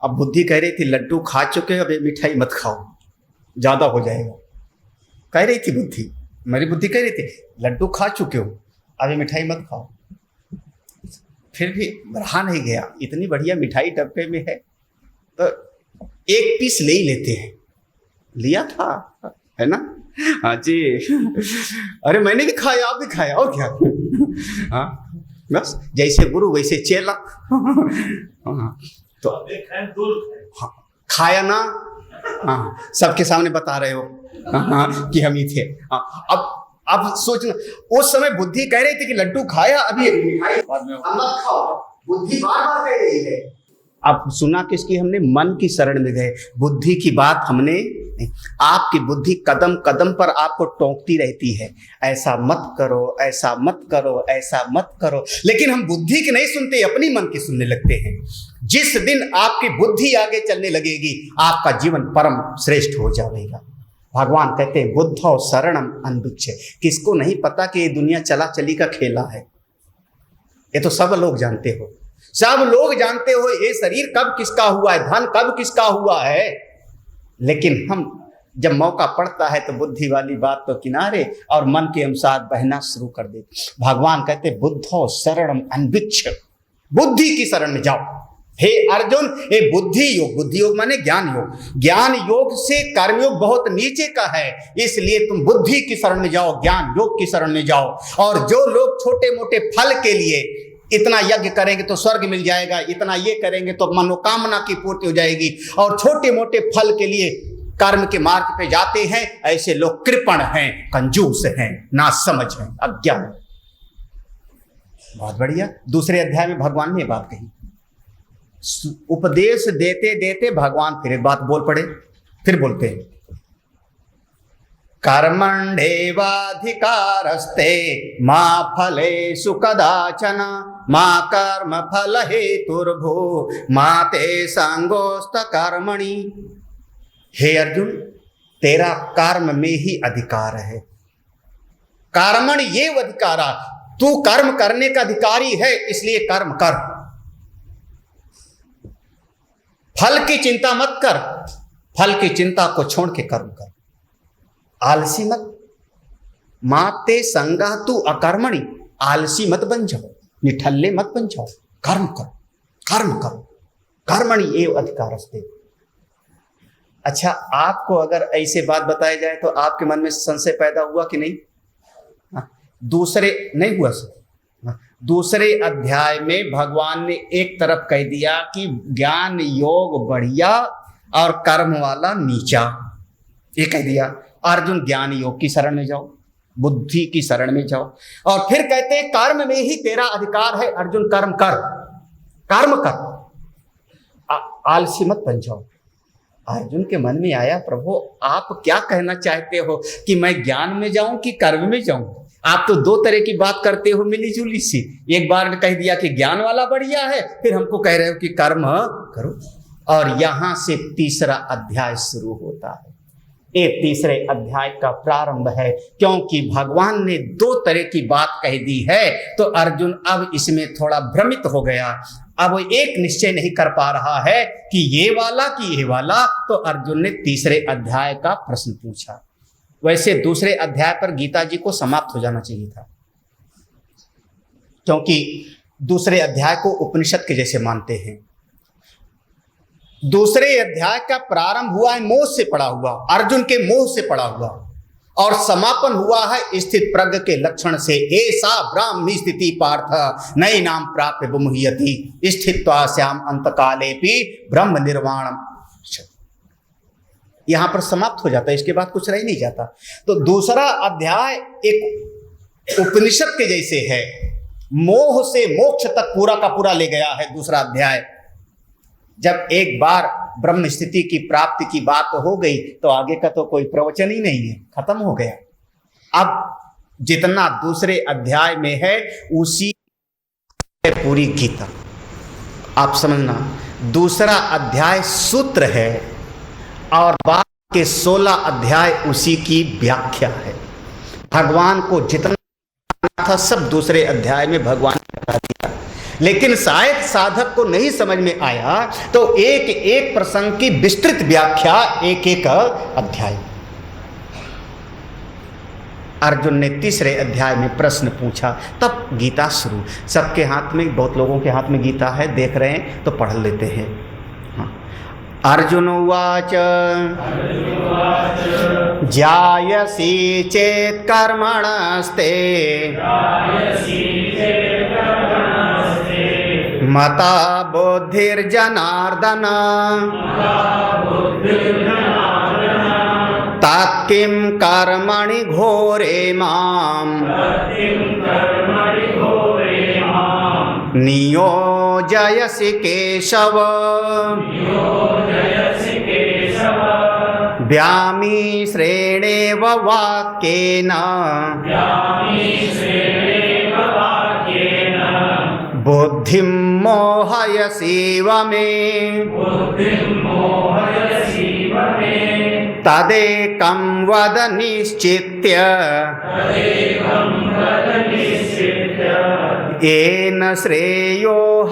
अब बुद्धि कह रही थी लड्डू खा चुके, अब ये मिठाई मत खाओ, ज्यादा हो जाएगा। कह रही थी बुद्धि, मेरी बुद्धि कह रही थी लड्डू खा चुके हो, अब ये मिठाई मत खाओ। फिर भी रहा नहीं गया, इतनी बढ़िया मिठाई डब्बे में है तो एक पीस ले ही लेते हैं। लिया था, है ना? हाँ जी। अरे मैंने भी खाया, आप भी खाया, और क्या। हाँ, बस जैसे गुरु वैसे चेला। हाँ, तो हाँ, खाया ना, हाँ, सबके सामने बता रहे हो हाँ, कि हम ही थे। हाँ, अब सोचना, उस समय बुद्धि कह रही थी कि लड्डू खाया, अभी मत खाओ, बुद्धि बार बार कह रही है। अब सुना किसकी हमने? मन की शरण में गए, बुद्धि की बात हमने। आपकी बुद्धि कदम कदम पर आपको टोकती रहती है, ऐसा मत करो, ऐसा मत करो, ऐसा मत करो, लेकिन हम बुद्धि की नहीं सुनते, अपनी मन की सुनने लगते हैं। जिस दिन आपकी बुद्धि आगे चलने लगेगी, आपका जीवन परम श्रेष्ठ हो जाएगा। भगवान कहते हैं बुद्धौ शरणम अन्विच्छ। किसको नहीं पता कि ये दुनिया चला चली का खेला है? ये तो सब लोग जानते हो, सब लोग जानते हो ये शरीर कब किसका हुआ है, धन कब किसका हुआ है। लेकिन हम जब मौका पड़ता है तो बुद्धि वाली बात तो किनारे और मन के अनुसार बहना शुरू कर देते। भगवान कहते बुद्धौ शरणम अन्विच्छ, बुद्धि की शरण में जाओ। हे अर्जुन, ये बुद्धि योग माने ज्ञान योग, ज्ञान योग से कर्म योग बहुत नीचे का है, इसलिए तुम बुद्धि की शरण में जाओ, ज्ञान योग की शरण में जाओ। और जो लोग छोटे मोटे फल के लिए इतना यज्ञ करेंगे तो स्वर्ग मिल जाएगा, इतना ये करेंगे तो मनोकामना की पूर्ति हो जाएगी, और छोटे मोटे फल के लिए कर्म के मार्ग पे जाते हैं, ऐसे लोग कृपण हैं, कंजूस हैं, नासमझ हैं, अज्ञान। बहुत बढ़िया। दूसरे अध्याय में भगवान ने ये बात कही। उपदेश देते देते भगवान फिर एक बात बोल पड़े, फिर बोलते हैं कर्मण्येवाधिकारस्ते मा फलेषु कदाचन मा कर्म फल हेतुर्भू मा ते संगोस्त कर्मणि। हे अर्जुन, तेरा कर्म में ही अधिकार है। कर्मण ये अधिकारा, तू कर्म करने का अधिकारी है, इसलिए कर्म कर। फल की चिंता मत कर, फल की चिंता को छोड़ के कर्म कर। आलसी मत, माते संगा तू अकर्मणि, आलसी मत बन जाओ, निठल्ले मत बन जाओ, कर्म करो, कर्म करो। कर्मणि एव अधिकारस्ते। अच्छा, आपको अगर ऐसे बात बताया जाए तो आपके मन में संशय पैदा हुआ कि नहीं? दूसरे नहीं हुआ सर। दूसरे अध्याय में भगवान ने एक तरफ कह दिया कि ज्ञान योग बढ़िया और कर्म वाला नीचा, ये कह दिया। अर्जुन ज्ञान योग की शरण में जाओ, बुद्धि की शरण में जाओ, और फिर कहते हैं कर्म में ही तेरा अधिकार है, अर्जुन कर्म कर, कर्म कर, आलसी मत बन जाओ। अर्जुन के मन में आया, प्रभु आप क्या कहना चाहते हो कि मैं ज्ञान में जाऊं कि कर्म में जाऊं? आप तो दो तरह की बात करते हो मिली जुली सी। एक बार कह दिया कि ज्ञान वाला बढ़िया है, फिर हमको कह रहे हो कि कर्म करो। और यहां से तीसरा अध्याय शुरू होता है। ये तीसरे अध्याय का प्रारंभ है, क्योंकि भगवान ने दो तरह की बात कह दी है, तो अर्जुन अब इसमें थोड़ा भ्रमित हो गया। अब वो एक निश्चय नहीं कर पा रहा है कि ये वाला कि ये वाला, तो अर्जुन ने तीसरे अध्याय का प्रश्न पूछा। वैसे दूसरे अध्याय पर गीता जी को समाप्त हो जाना चाहिए था, क्योंकि दूसरे अध्याय को उपनिषद के जैसे मानते हैं। दूसरे अध्याय का प्रारंभ हुआ है मोह से पड़ा हुआ, अर्जुन के मोह से पड़ा हुआ, और समापन हुआ है स्थित प्रज्ञ के लक्षण से। ऐसा ब्राह्मी स्थिति पार्थ नई नाम प्राप्य मुह्यति स्थित्वा श्याम अंतकालेपि ब्रह्म निर्वाणम। यहां पर समाप्त हो जाता है, इसके बाद कुछ रह नहीं जाता। तो दूसरा अध्याय एक उपनिषद के जैसे है, मोह से मोक्ष तक पूरा का पूरा ले गया है दूसरा अध्याय। जब एक बार ब्रह्म स्थिति की प्राप्ति की बात हो गई तो आगे का तो कोई प्रवचन ही नहीं है, खत्म हो गया। अब जितना दूसरे अध्याय में है उसी पूरी गीता। आप समझना, दूसरा अध्याय सूत्र है और बाद के 16 अध्याय उसी की व्याख्या है। भगवान को जितना था सब दूसरे अध्याय में भगवान ने बता दिया, लेकिन शायद साधक को नहीं समझ में आया तो एक एक प्रसंग की विस्तृत व्याख्या एक एक अध्याय। अर्जुन ने तीसरे अध्याय में प्रश्न पूछा, तब गीता शुरू। सबके हाथ में, बहुत लोगों के हाथ में गीता है, देख रहे हैं तो पढ़ लेते हैं। अर्जुन उवाच जायसी चेत् कर्मणस्ते मता बुद्धिर्जनार्दन तत्किं कर्मणि घोरे मां नियोजयसि केशव व्यामिश्रेणेव वाक्येन बुद्धिं मोहयसीव मे तदेकं वद निश्चित्य येन श्रेयोऽहमाप्नुयाम्।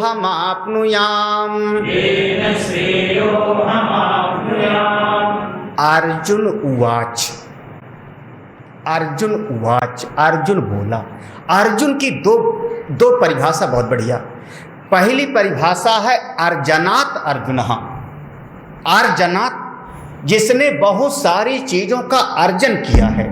अर्जुन उवाच, अर्जुन उवाच, अर्जुन बोला। अर्जुन की दो परिभाषा बहुत बढ़िया। पहली परिभाषा है अर्जनात् अर्जुनः। अर्जनात्, जिसने बहुत सारी चीजों का अर्जन किया है।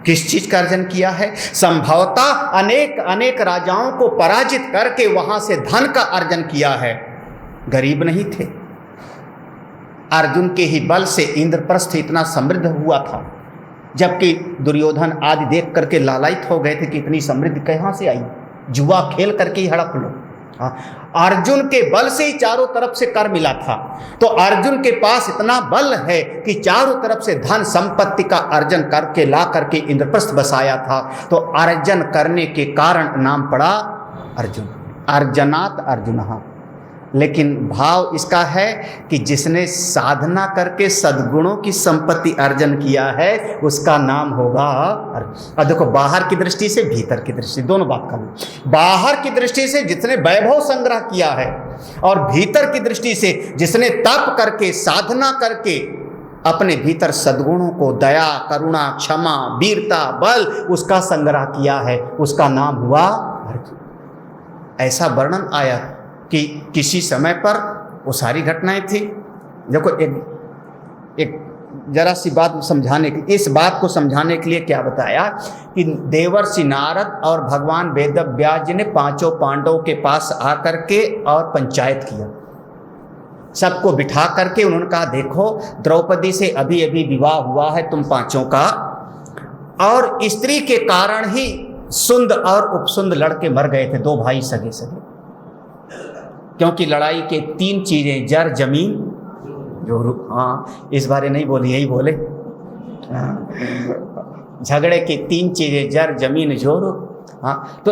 किस चीज का अर्जन किया है? संभवतः अनेक अनेक राजाओं को पराजित करके वहां से धन का अर्जन किया है। गरीब नहीं थे। अर्जुन के ही बल से इंद्रप्रस्थ इतना समृद्ध हुआ था, जबकि दुर्योधन आदि देख करके लालायित हो गए थे कि इतनी समृद्धि कहां से आई, जुआ खेल करके ही हड़प लो। अर्जुन के बल से ही चारों तरफ से कर मिला था। तो अर्जुन के पास इतना बल है कि चारों तरफ से धन संपत्ति का अर्जन करके ला करके इंद्रप्रस्थ बसाया था। तो अर्जन करने के कारण नाम पड़ा अर्जुन, अर्जनात् अर्जुनः। लेकिन भाव इसका है कि जिसने साधना करके सद्गुणों की संपत्ति अर्जन किया है उसका नाम होगा अर्जुन। अब देखो, बाहर की दृष्टि से, भीतर की दृष्टि, दोनों बात का। बाहर की दृष्टि से जिसने वैभव संग्रह किया है, और भीतर की दृष्टि से जिसने तप करके साधना करके अपने भीतर सद्गुणों को, दया, करुणा, क्षमा, वीरता, बल, उसका संग्रह किया है, उसका नाम हुआ अर्जुन। ऐसा वर्णन आया कि किसी समय पर वो सारी घटनाएं थी। देखो, एक जरा सी बात समझाने के, इस बात को समझाने के लिए क्या बताया कि देवर्षि नारद और भगवान वेदव्यास जी ने पांचों पांडवों के पास आकर के और पंचायत किया। सबको बिठा करके उन्होंने कहा, देखो द्रौपदी से अभी अभी विवाह हुआ है तुम पांचों का, और स्त्री के कारण ही सुंद और उपसुंद लड़के मर गए थे, दो भाई सगे सगे। क्योंकि लड़ाई के तीन चीजें, जर, जमीन, जोरू। हाँ, इस बारे नहीं बोली, यही बोले। झगड़े की तीन चीजें, जर, जमीन, जोरू। हाँ, तो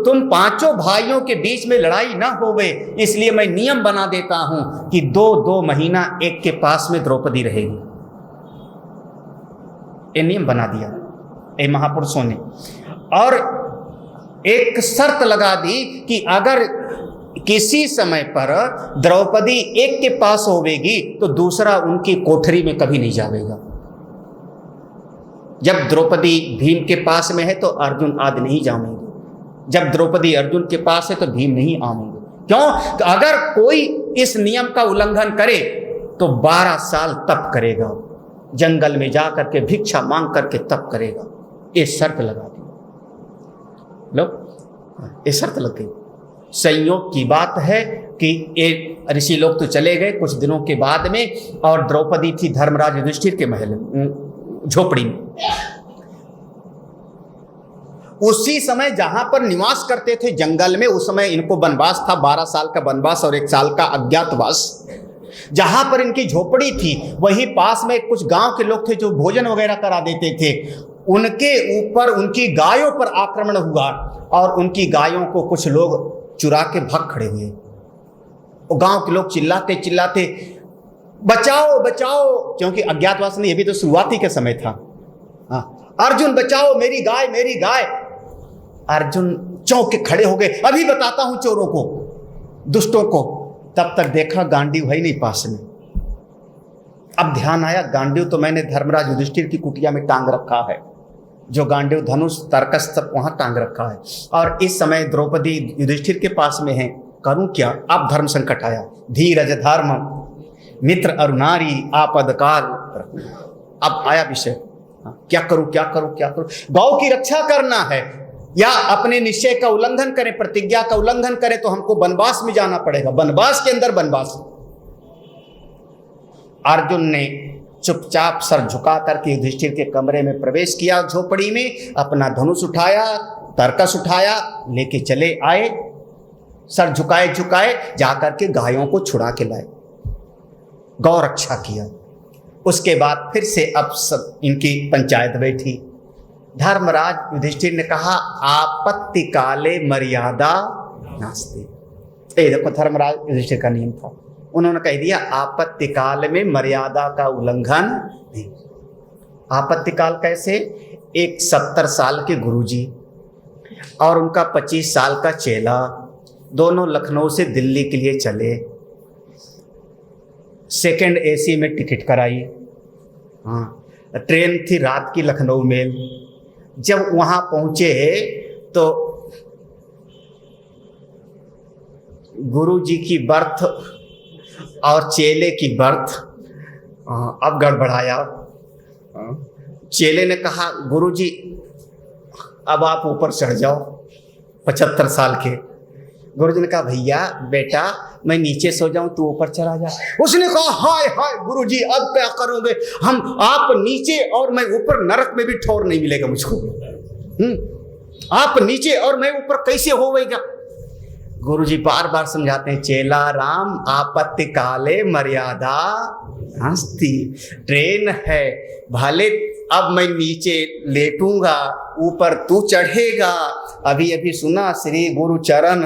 तुम पांचों भाइयों के बीच में लड़ाई ना होवे, इसलिए मैं नियम बना देता हूं कि 2-2 महीना एक के पास में द्रौपदी रहेगी। ये नियम बना दिया ये महापुरुषों ने। और एक शर्त लगा दी कि अगर किसी समय पर द्रौपदी एक के पास होवेगी तो दूसरा उनकी कोठरी में कभी नहीं जावेगा। जब द्रौपदी भीम के पास में है तो अर्जुन आदि नहीं जावेंगे, जब द्रौपदी अर्जुन के पास है तो भीम नहीं आवेंगे। क्यों? तो अगर कोई इस नियम का उल्लंघन करे तो 12 साल तप करेगा, जंगल में जा करके भिक्षा मांग करके तप करेगा। ये शर्त लगा दी। लो, ये शर्त लग गई। संयोग की बात है कि ये ऋषि लोग तो चले गए कुछ दिनों के बाद में, और द्रौपदी थी धर्मराज युधिष्ठिर के महल झोपड़ी में। उसी समय जहां पर निवास करते थे जंगल में, उस समय इनको वनवास था, 12 साल का वनवास और 1 साल का अज्ञातवास। जहां पर इनकी झोपड़ी थी वही पास में कुछ गांव के लोग थे जो भोजन वगैरह करा देते थे। उनके ऊपर उनकी गायों पर आक्रमण हुआ और उनकी गायों को कुछ लोग चुरा के भाग खड़े हुए। वो गांव के लोग चिल्लाते चिल्लाते, बचाओ बचाओ, क्योंकि अज्ञातवास ने, ये भी तो शुरुआती के समय था। हाँ, अर्जुन बचाओ, मेरी गाय मेरी गाय। अर्जुन चौंक के खड़े हो गए, अभी बताता हूं चोरों को, दुष्टों को। तब तक देखा गांडीव है नहीं पास में। अब ध्यान आया, गांडीव तो मैंने धर्मराज युधिष्ठिर की कुटिया में टांग रखा है, जो गांडीव, धनुष, तर्कस सब वहां टांग रखा है। और इस समय द्रौपदी युधिष्ठिर के पास में है, करूं क्या? अब धर्म संकट आया। धीरज धर्म मित्र अरुणारी आपद काल। अब आया विषय, क्या करूं क्या करूं क्या करूं? गौ की रक्षा करना है या अपने निश्चय का उल्लंघन करें, प्रतिज्ञा का उल्लंघन करें तो हमको वनवास में जाना पड़ेगा, वनवास के अंदर वनवास। अर्जुन ने चुपचाप सर झुका करके युधिष्ठिर के कमरे में प्रवेश किया, झोपड़ी में अपना धनुष उठाया, तर्कस उठाया, लेके चले आए। सर झुकाए झुकाए जाकर के गायों को छुड़ा के लाए, गौ रक्षा किया। उसके बाद फिर से अब सब इनकी पंचायत बैठी। धर्मराज युधिष्ठिर ने कहा, आपत्ति काले मर्यादा नास्ति। ये देखो धर्मराज युधिष्ठिर का नियम था, उन्होंने कह दिया आपत्ति काल में मर्यादा का उल्लंघन नहीं। आपत्ति काल कैसे? एक 70 साल के गुरुजी और उनका 25 साल का चेला, दोनों लखनऊ से दिल्ली के लिए चले, सेकंड एसी में टिकट कराई। हाँ, ट्रेन थी रात की लखनऊ मेल। जब वहां पहुंचे तो गुरु जी की बर्थ और चेले की बर्थ अब गड़बड़ाया। चेले ने कहा गुरु जी अब आप ऊपर चढ़ जाओ, 75 साल के। गुरु जी ने कहा भैया बेटा मैं नीचे सो जाऊं, तू ऊपर चला जा। उसने कहा हाय हाय गुरु जी अब क्या करोगे, हम आप नीचे और मैं ऊपर, नरक में भी ठौर नहीं मिलेगा मुझको। आप नीचे और मैं ऊपर कैसे होवेगा। गुरु जी बार बार समझाते हैं, चेला राम आपत्ति काले मर्यादा नास्ति। ट्रेन है, भले अब मैं नीचे लेटूंगा, ऊपर तू चढ़ेगा। अभी अभी सुना श्री गुरु चरण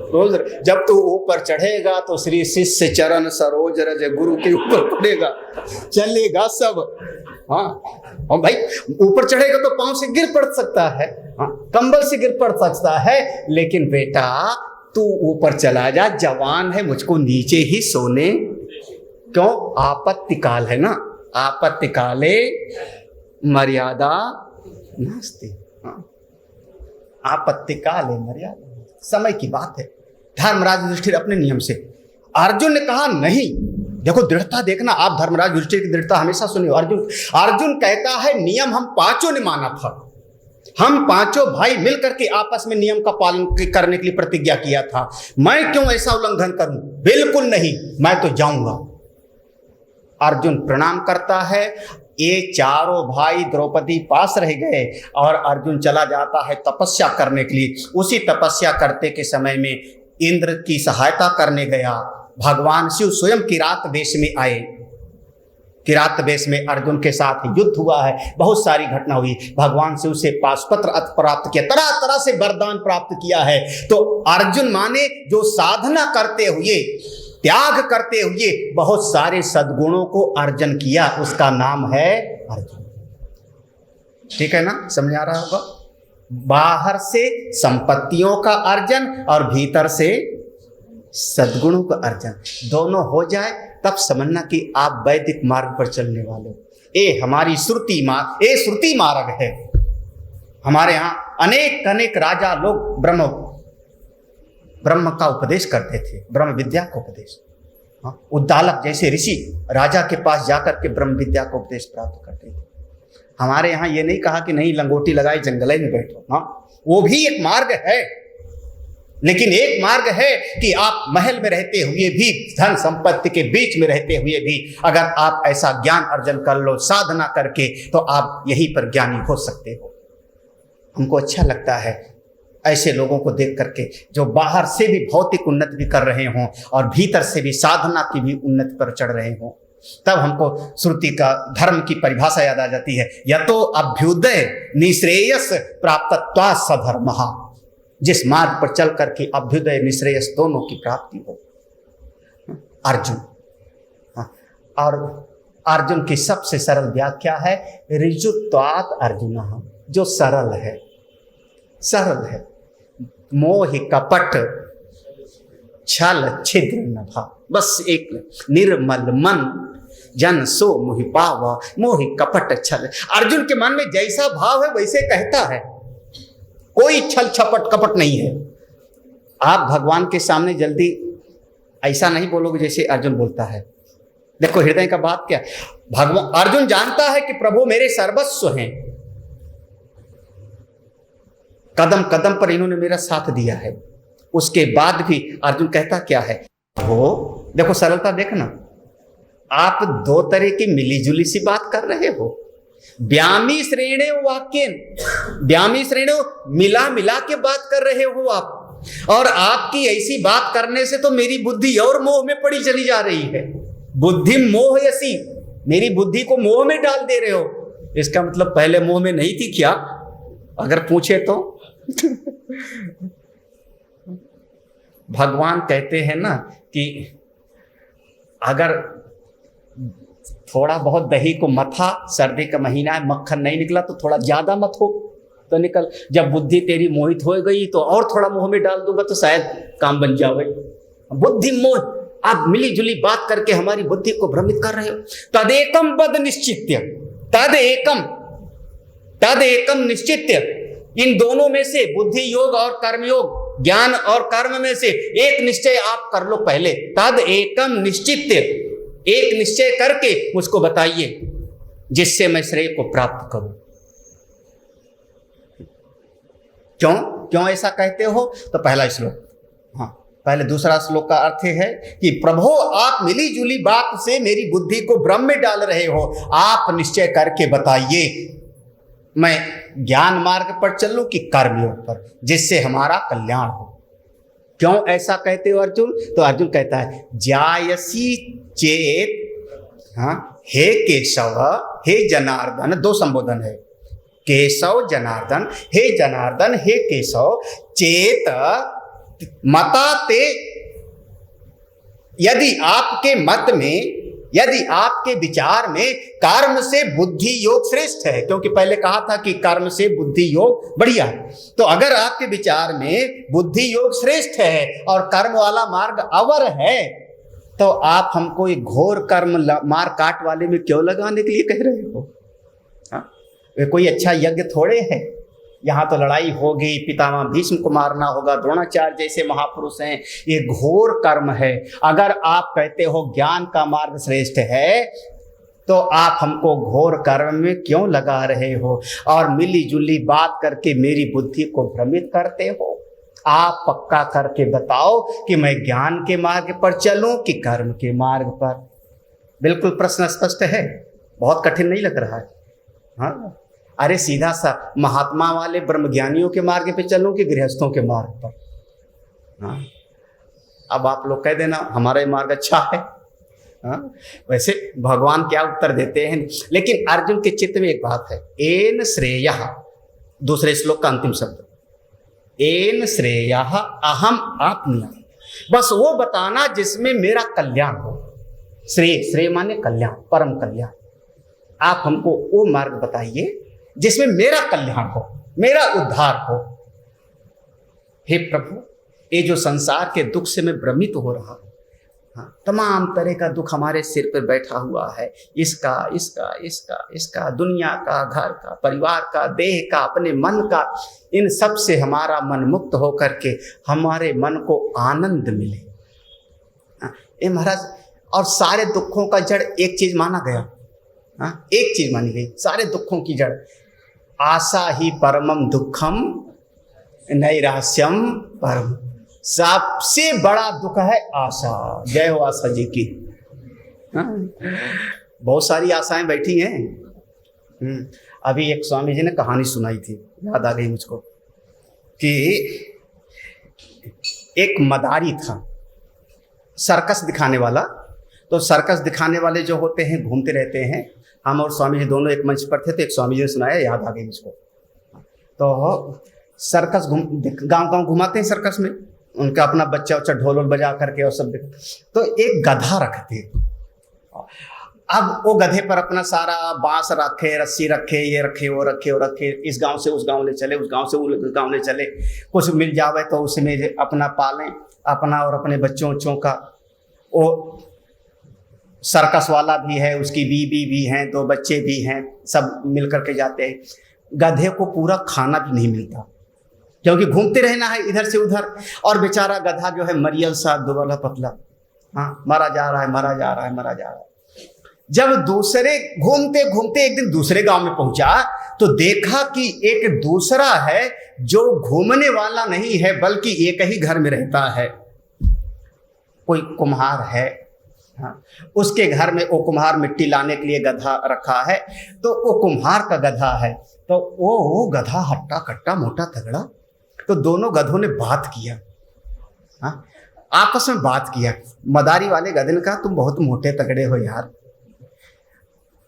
रोज, जब तू ऊपर चढ़ेगा तो श्री शिष्य चरण सरोज रज गुरु के ऊपर पड़ेगा, चलेगा सब। हाँ और भाई ऊपर चढ़ेगा तो पांव से गिर पड़ सकता है, कंबल से गिर पड़ सकता है, लेकिन बेटा तू ऊपर चला जा, जवान है, मुझको नीचे ही सोने। क्यों? आपत्ति काल है ना, आपत्ति काले मर्यादा नास्ति। आपत्ति काले मर्यादा, समय की बात है। धर्मराज युधिष्ठिर अपने नियम से, अर्जुन ने कहा नहीं। देखो दृढ़ता देखना, आप धर्मराज युधिष्ठिर की दृढ़ता हमेशा सुनिए। अर्जुन कहता है नियम हम पांचों ने माना था, हम पांचों भाई मिलकर के आपस में नियम का पालन करने के लिए प्रतिज्ञा किया था, मैं क्यों ऐसा उल्लंघन करूं? बिल्कुल नहीं, मैं तो जाऊंगा। अर्जुन प्रणाम करता है, ये चारों भाई द्रौपदी पास रह गए और अर्जुन चला जाता है तपस्या करने के लिए। उसी तपस्या करते के समय में इंद्र की सहायता करने गया, भगवान शिव स्वयं किरात वेश में आए। किरात वेश में अर्जुन के साथ युद्ध हुआ है, बहुत सारी घटना हुई। भगवान शिव से पाशुपत्र प्राप्त किया, तरह तरह से वरदान प्राप्त किया है। तो अर्जुन माने जो साधना करते हुए, त्याग करते हुए बहुत सारे सद्गुणों को अर्जन किया, उसका नाम है अर्जुन। ठीक है ना, समझ आ रहा होगा? बाहर से संपत्तियों का अर्जन और भीतर से सद्गुणों का अर्जन, दोनों हो जाए तब समझना कि आप वैदिक मार्ग पर चलने वाले हो। ये हमारी श्रुति मार्ग, ये श्रुति मार्ग है। हमारे यहाँ अनेक अनेक राजा लोग ब्रह्म का उपदेश करते थे, ब्रह्म विद्या का उपदेश। उद्दालक जैसे ऋषि राजा के पास जाकर के ब्रह्म विद्या का उपदेश प्राप्त करते थे। हमारे यहाँ ये नहीं कहा कि नहीं लंगोटी लगाई जंगल में बैठो, हाँ वो भी एक मार्ग है, लेकिन एक मार्ग है कि आप महल में रहते हुए भी, धन संपत्ति के बीच में रहते हुए भी, अगर आप ऐसा ज्ञान अर्जन कर लो साधना करके, तो आप यहीं पर ज्ञानी हो सकते हो। हमको अच्छा लगता है ऐसे लोगों को देख करके जो बाहर से भी भौतिक उन्नति भी कर रहे हों और भीतर से भी साधना की भी उन्नति पर चढ़ रहे हों। तब हमको श्रुति का धर्म की परिभाषा याद आ जाती है, यतो अभ्युदय निश्रेयस प्राप्तत्वा सधर्मः। जिस मार्ग पर चल करके अभ्युदय निश्रेयस दोनों की प्राप्ति हो। अर्जुन, और अर्जुन की सबसे सरल व्याख्या है ऋजुत्वात् अर्जुनः, जो सरल है, सरल है। मोह कपट छल छिद्र नभा, बस एक निर्मल मन जन सो मोहि पावा, मोहि कपट छल। अर्जुन के मन में जैसा भाव है वैसे कहता है, कोई छल छपट कपट नहीं है। आप भगवान के सामने जल्दी ऐसा नहीं बोलोगे जैसे अर्जुन बोलता है। देखो हृदय का बात क्या, भगवान अर्जुन जानता है कि प्रभु मेरे सर्वस्व हैं, कदम कदम पर इन्होंने मेरा साथ दिया है। उसके बाद भी अर्जुन कहता क्या है, वो देखो सरलता देखना, आप दो तरह की मिलीजुली सी बात कर रहे हो। व्यामी श्रेणे वाक्य, व्यामी श्रेणे मिला मिला के बात कर रहे हो आप, और आपकी ऐसी बात करने से तो मेरी बुद्धि और मोह में पड़ी चली जा रही है। बुद्धि मोह यसी, मेरी बुद्धि को मोह में डाल दे रहे हो। इसका मतलब पहले मोह में नहीं थी क्या, अगर पूछे तो? भगवान कहते हैं ना कि अगर थोड़ा बहुत दही को मथा, सर्दी का महीना है, मक्खन नहीं निकला तो थोड़ा ज्यादा मत हो तो निकल। जब बुद्धि तेरी मोहित हो गई तो और थोड़ा मोह में डाल दूंगा तो शायद काम बन जावे। बुद्धि मोह, आप मिली जुली बात करके हमारी बुद्धि को भ्रमित कर रहे हो। तदेकम पद निश्चित्य, तदेकम निश्चित्य, इन दोनों में से बुद्धि योग और कर्म योग ज्ञान और कर्म में से एक निश्चय आप कर लो पहले। तद एकम निश्चित, एक निश्चय करके मुझको बताइए जिससे मैं श्रेय को प्राप्त करूं। क्यों क्यों ऐसा कहते हो? तो पहला श्लोक, हाँ पहले दूसरा श्लोक का अर्थ है कि प्रभु आप मिली जुली बात से मेरी बुद्धि को भ्रम में डाल रहे हो, आप निश्चय करके बताइए मैं ज्ञान मार्ग पर चलूं कि कर्म योग पर, जिससे हमारा कल्याण हो। क्यों ऐसा कहते हो अर्जुन? तो अर्जुन कहता है जायसी चेत, हाँ हे केशव हे जनार्दन, दो संबोधन है, केशव जनार्दन, हे जनार्दन हे केशव, चेत मता ते, यदि आपके मत में, यदि आपके विचार में कर्म से बुद्धि योग श्रेष्ठ है, क्योंकि पहले कहा था कि कर्म से बुद्धि योग बढ़िया है, तो अगर आपके विचार में बुद्धि योग श्रेष्ठ है और कर्म वाला मार्ग अवर है, तो आप हमको एक घोर कर्म मार काट वाले में क्यों लगाने के लिए कह रहे हो? हाँ? वे कोई अच्छा यज्ञ थोड़े है, यहाँ तो लड़ाई होगी, पितामह भीष्म को मारना होगा, द्रोणाचार्य जैसे महापुरुष हैं, ये घोर कर्म है। अगर आप कहते हो ज्ञान का मार्ग श्रेष्ठ है, तो आप हमको घोर कर्म में क्यों लगा रहे हो और मिली जुली बात करके मेरी बुद्धि को भ्रमित करते हो? आप पक्का करके बताओ कि मैं ज्ञान के मार्ग पर चलूं कि कर्म के मार्ग पर। बिल्कुल प्रश्न स्पष्ट है, बहुत कठिन नहीं लग रहा है। हाँ अरे सीधा सा महात्मा वाले ब्रह्मज्ञानियों के मार्ग पे चलूं कि गृहस्थों के मार्ग पर? हाँ अब आप लोग कह देना हमारा ये मार्ग अच्छा है। हाँ वैसे भगवान क्या उत्तर देते हैं, लेकिन अर्जुन के चित्त में एक बात है, एन श्रेयः, दूसरे श्लोक का अंतिम शब्द, एन श्रेयः अहम आप्नुयाम, बस वो बताना जिसमें मेरा कल्याण हो। श्रेय, श्रेय माने कल्याण, परम कल्याण। आप हमको वो मार्ग बताइए जिसमें मेरा कल्याण हो, मेरा उद्धार हो। हे प्रभु, ये जो संसार के दुख से मैं भ्रमित हो रहा हूं, हाँ, तमाम तरह का दुख हमारे सिर पर बैठा हुआ है, इसका इसका इसका इसका, दुनिया का, घर का, परिवार का, देह का, अपने मन का, इन सब से हमारा मन मुक्त होकर के हमारे मन को आनंद मिले। ये महाराज, और सारे दुखों का जड़ एक चीज माना गया, हाँ एक चीज मानी गई, सारे दुखों की जड़ आशा ही परमम दुखम नैराश्यम परम, सबसे बड़ा दुख है आशा। जय हो आशा जी की। हाँ? बहुत सारी आशाएं बैठी हैं। अभी एक स्वामी जी ने कहानी सुनाई थी, याद आ गई मुझको, कि एक मदारी था, सर्कस दिखाने वाला। तो सर्कस दिखाने वाले जो होते हैं घूमते रहते हैं, हम और स्वामी जी दोनों एक मंच पर थे, तो एक स्वामी जी ने सुनाया, याद आ गई मुझको। तो सर्कस गांव गांव घुमाते हैं सर्कस में, उनका अपना बच्चा उच्चा ढोल बजा करके और सब। तो एक गधा रखते, अब वो गधे पर अपना सारा बांस रखे, रस्सी रखे, ये रखे वो रखे वो रखे, इस गांव से उस गांव ले चले, उस गांव से उस गांव ले चले, कुछ मिल जावे तो उसमें अपना पालें, अपना और अपने बच्चों उच्चों का। वो सर्कस वाला भी है, उसकी बीवी भी हैं, 2 बच्चे भी हैं, सब मिल करके जाते हैं। गधे को पूरा खाना भी नहीं मिलता, क्योंकि घूमते रहना है इधर से उधर, और बेचारा गधा जो है मरियल सा, दुबला पतला, हाँ मरा जा रहा है, मरा जा रहा है, मरा जा रहा है। जब दूसरे घूमते घूमते एक दिन दूसरे गांव में पहुंचा, तो देखा कि एक दूसरा है जो घूमने वाला नहीं है, बल्कि एक ही घर में रहता है। कोई कुम्हार है, हाँ, उसके घर में वो कुम्हार मिट्टी लाने के लिए गधा रखा है, तो वो कुम्हार का गधा है। तो वो गधा हट्टा कट्टा मोटा तगड़ा, तो दोनों गधों ने बात किया, हाँ आपस में बात किया। मदारी वाले गधे ने कहा तुम बहुत मोटे तगड़े हो यार।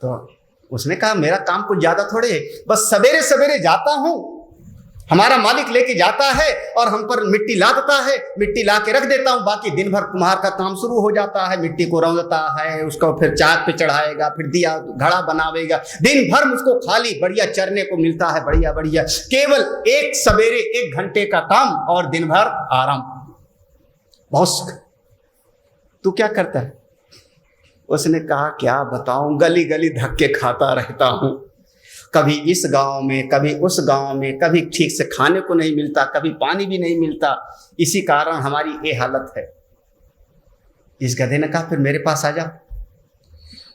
तो उसने कहा मेरा काम कुछ ज्यादा थोड़े है, बस सवेरे सवेरे जाता हूं, हमारा मालिक लेके जाता है और हम पर मिट्टी ला देता है, मिट्टी ला के रख देता हूँ, बाकी दिन भर कुम्हार का काम शुरू हो जाता है, मिट्टी को रौंदता है, उसको फिर चाक पे चढ़ाएगा, फिर दिया घड़ा बनावेगा, दिन भर मुझको खाली बढ़िया चरने को मिलता है, बढ़िया बढ़िया, केवल एक सवेरे 1 घंटे का काम और दिन भर आराम, बहुत सुख। तू क्या करता है? उसने कहा क्या बताऊं, गली गली धक्के खाता रहता हूं, कभी इस गांव में, कभी उस गांव में, कभी ठीक से खाने को नहीं मिलता, कभी पानी भी नहीं मिलता। इसी कारण हमारी ये हालत है। इस गधे ने कहा फिर मेरे पास आ जा,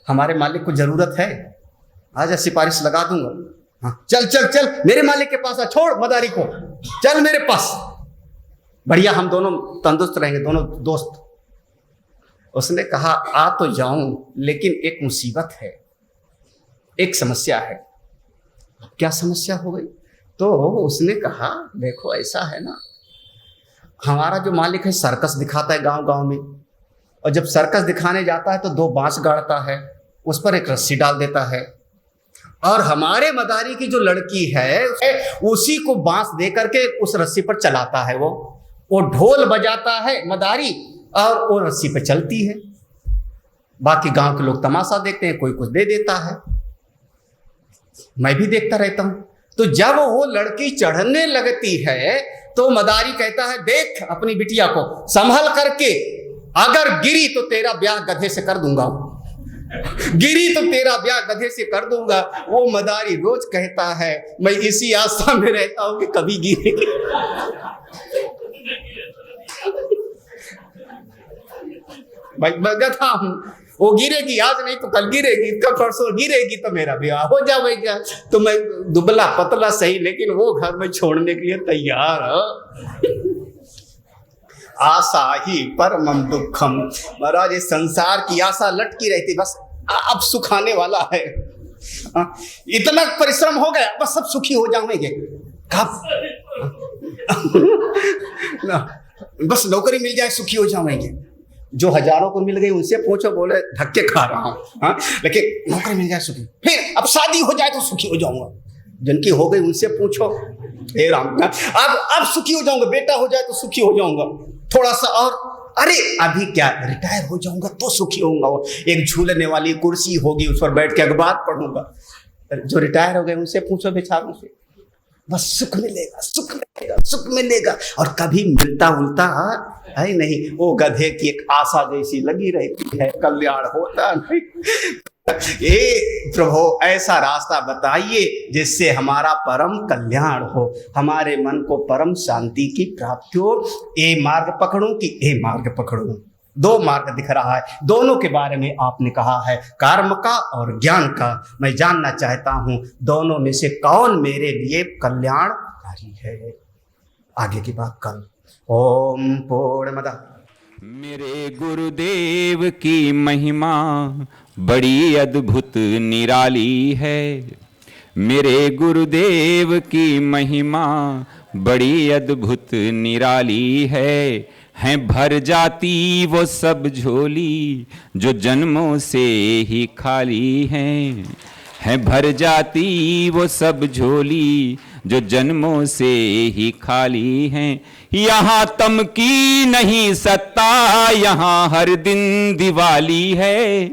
हमारे मालिक को जरूरत है, आजा सिफारिश लगा दूंगा। हाँ, चल चल चल मेरे मालिक के पास आ, छोड़ मदारी को, चल मेरे पास, बढ़िया हम दोनों तंदुरुस्त रहेंगे, दोनों दोस्त। उसने कहा आ तो जाऊं, लेकिन एक मुसीबत है, एक समस्या है। क्या समस्या हो गई? तो उसने कहा देखो ऐसा है ना, हमारा जो मालिक है सर्कस दिखाता है गांव गांव में, और जब सर्कस दिखाने जाता है तो 2 बांस गाड़ता है, उस पर एक रस्सी डाल देता है, और हमारे मदारी की जो लड़की है उसी को बांस दे करके उस रस्सी पर चलाता है। वो ढोल बजाता है मदारी, और वो रस्सी पे चलती है। बाकी गांव के लोग तमाशा देखते हैं, कोई कुछ दे देता है, मैं भी देखता रहता हूं। तो जब वो लड़की चढ़ने लगती है तो मदारी कहता है देख अपनी बिटिया को संभल करके, अगर गिरी तो तेरा ब्याह गधे से कर दूंगा, गिरी तो तेरा ब्याह गधे से कर दूंगा। वो मदारी रोज कहता है मैं इसी आशा में रहता हूं कि कभी गिरेगी। भाई मैं गधा हूं, वो गिरेगी आज नहीं तो कल गिरेगी, कल परसों गिरेगी तो मेरा ब्याह हो जाएगा। तो मैं दुबला पतला सही, लेकिन वो घर में छोड़ने के लिए तैयार है। आशा ही परमम दुखम। महाराज इस संसार की आशा लटकी रहती, बस अब सुखाने वाला है। इतना परिश्रम हो गया, बस सब सुखी हो जाएंगे। कब? बस नौकरी मिल जाए सुखी हो जाएंगे। जो हजारों को मिल गई उनसे पूछो, बोले धक्के खा रहा हूं, हाँ, लेकिन नौकरी मिल जाए सुखी, फिर अब शादी हो जाए तो सुखी हो जाऊंगा। जिनकी हो गई उनसे पूछो, हे राम, अब सुखी हो जाऊंगा, बेटा हो जाए तो सुखी हो जाऊंगा, थोड़ा सा और, अरे अभी क्या रिटायर हो जाऊंगा तो सुखी होऊंगा, एक झूलने वाली कुर्सी होगी उस पर बैठ के अखबार पढ़ूंगा। जो रिटायर हो गए उनसे पूछो बेचारों से, बस सुख मिलेगा, सुख मिलेगा, सुख मिलेगा, और कभी मिलता उलता है नहीं। वो गधे की एक आशा जैसी लगी रहती है, कल्याण होता नहीं। ये प्रभु ऐसा रास्ता बताइए जिससे हमारा परम कल्याण हो, हमारे मन को परम शांति की प्राप्ति हो। ये मार्ग पकड़ूं कि ये मार्ग पकड़ूं? 2 मार्ग दिख रहा है, दोनों के बारे में आपने कहा है, कर्म का और ज्ञान का। मैं जानना चाहता हूं दोनों में से कौन मेरे लिए कल्याणकारी है। आगे की बात कल। ओम पूर्णमदः। मेरे गुरुदेव की महिमा बड़ी अद्भुत निराली है। मेरे गुरुदेव की महिमा बड़ी अद्भुत निराली है भर जाती वो सब झोली जो जन्मों से ही खाली है भर जाती वो सब झोली जो जन्मों से ही खाली हैं। यहाँ तम की नहीं सत्ता, यहाँ हर दिन दिवाली है।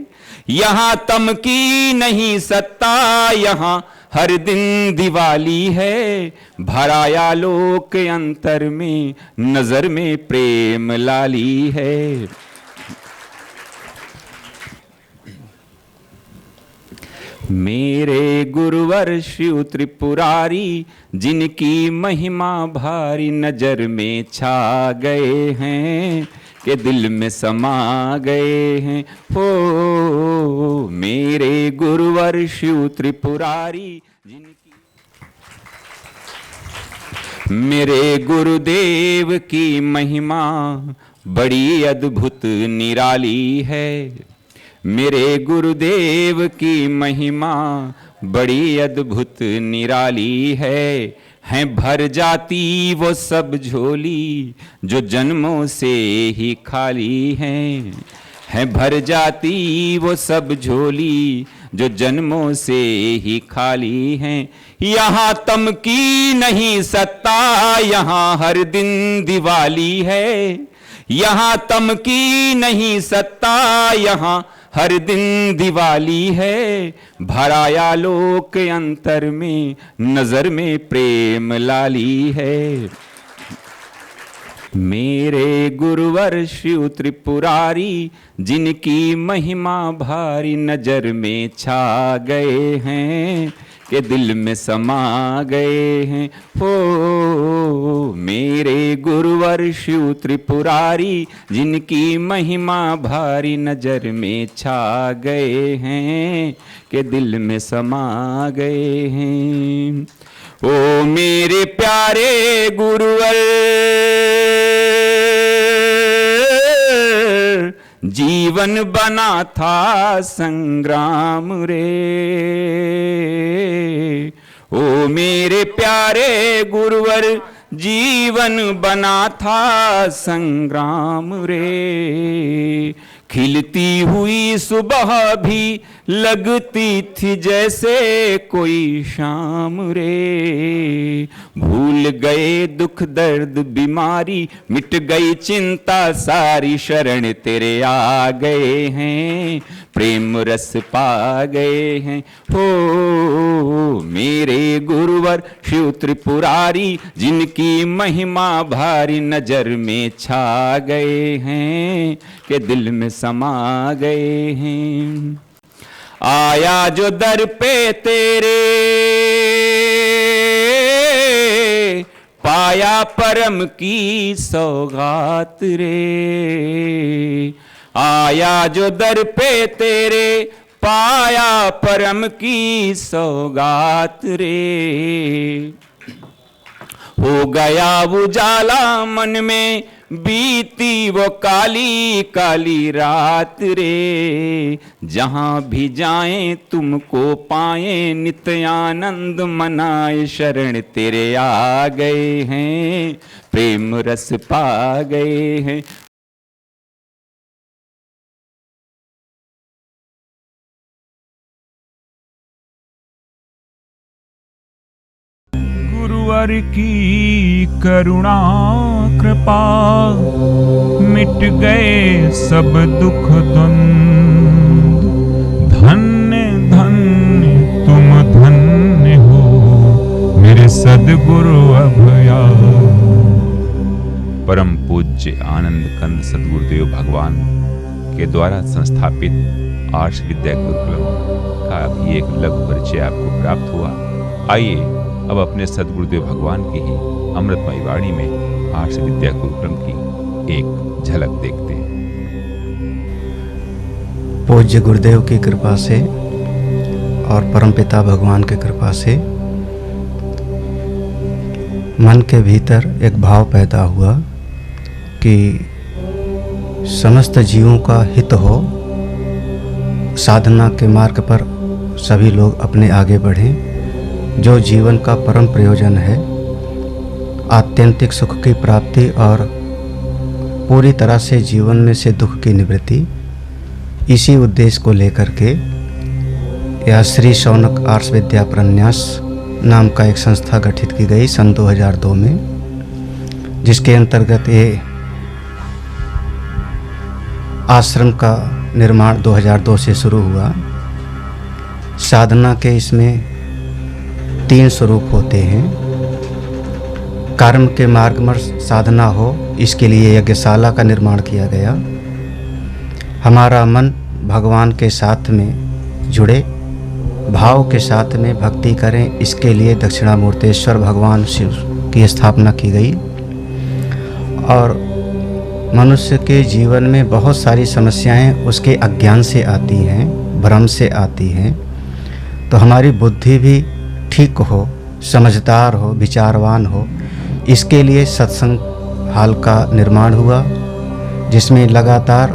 यहाँ तम की नहीं सत्ता, यहाँ हर दिन दिवाली है। भराया लोक अंतर में, नजर में प्रेम लाली है। मेरे गुरुवर शिव त्रिपुरारी, जिनकी महिमा भारी नजर में छा गए हैं, के दिल में समा गए हैं। हो मेरे गुरुवर शिव त्रिपुरारी, जिनकी मेरे गुरुदेव की महिमा बड़ी अद्भुत निराली है। मेरे गुरुदेव की महिमा बड़ी अद्भुत निराली है भर जाती वो सब झोली जो जन्मों से ही खाली है भर जाती वो सब झोली जो जन्मों से ही खाली हैं। यहाँ तम की नहीं सत्ता, यहाँ हर दिन दिवाली है। यहाँ तम की नहीं सत्ता, यहाँ हर दिन दिवाली है। भराया लोक अंतर में, नजर में प्रेम लाली है। मेरे गुरुवर शिव त्रिपुरारी, जिनकी महिमा भारी नजर में छा गए हैं, के दिल में समा गए हैं। हो मेरे गुरुवर शिव त्रिपुरारी, जिनकी महिमा भारी नजर में छा गए हैं, के दिल में समा गए हैं। ओ मेरे प्यारे गुरुवर, जीवन बना था संग्राम रे। ओ मेरे प्यारे गुरुवर, जीवन बना था संग्राम रे। खिलती हुई सुबह भी लगती थी जैसे कोई शाम रे। भूल गए दुख दर्द बीमारी, मिट गई चिंता सारी, शरण तेरे आ गए हैं, प्रेम रस पा गए हैं। हो मेरे गुरुवर शिव त्रिपुरारी, जिनकी महिमा भारी नजर में छा गए हैं, के दिल में समा गए हैं। आया जो दर पे तेरे, पाया परम की सौगात रे। आया जो दर पे तेरे, पाया परम की सौगात रे। हो गया उजाला मन में, बीती वो काली काली रात रे। जहां भी जाएं तुमको पाएं, नित्य आनंद मनाए, शरण तेरे आ गए हैं, प्रेम रस पा गए हैं। गुरुवर की करुणा कृपा, मिट गए सब दुख द्वंद। धन्य धन्य तुम धन्य हो, मेरे सद्गुरु अभया। परम पूज्य आनंद कंद सद्गुरुदेव भगवान के द्वारा संस्थापित आर्ष विद्या गुरुकुलम का भी एक लघु परिचय आपको प्राप्त हुआ। आइए अब अपने सद्गुरुदेव भगवान की ही अमृतमयी वाणी में आर्ष विद्या गुरुकुलम की एक झलक देखते हैं। पूज्य गुरुदेव की कृपा से और परमपिता भगवान की कृपा से मन के भीतर एक भाव पैदा हुआ कि समस्त जीवों का हित हो, साधना के मार्ग पर सभी लोग अपने आगे बढ़ें। जो जीवन का परम प्रयोजन है, आत्यंतिक सुख की प्राप्ति और पूरी तरह से जीवन में से दुख की निवृत्ति, इसी उद्देश्य को लेकर के यह श्री शौनक आर्ष विद्या प्रन्यास नाम का एक संस्था गठित की गई सन 2002 में, जिसके अंतर्गत ये आश्रम का निर्माण 2002 से शुरू हुआ। साधना के इसमें 3 स्वरूप होते हैं। कर्म के मार्ग में साधना हो, इसके लिए यज्ञशाला का निर्माण किया गया। हमारा मन भगवान के साथ में जुड़े, भाव के साथ में भक्ति करें, इसके लिए दक्षिणामूर्तेश्वर भगवान शिव की स्थापना की गई। और मनुष्य के जीवन में बहुत सारी समस्याएं उसके अज्ञान से आती हैं, भ्रम से आती हैं। तो हमारी बुद्धि भी ठीक हो, समझदार हो, विचारवान हो, इसके लिए सत्संग हाल का निर्माण हुआ, जिसमें लगातार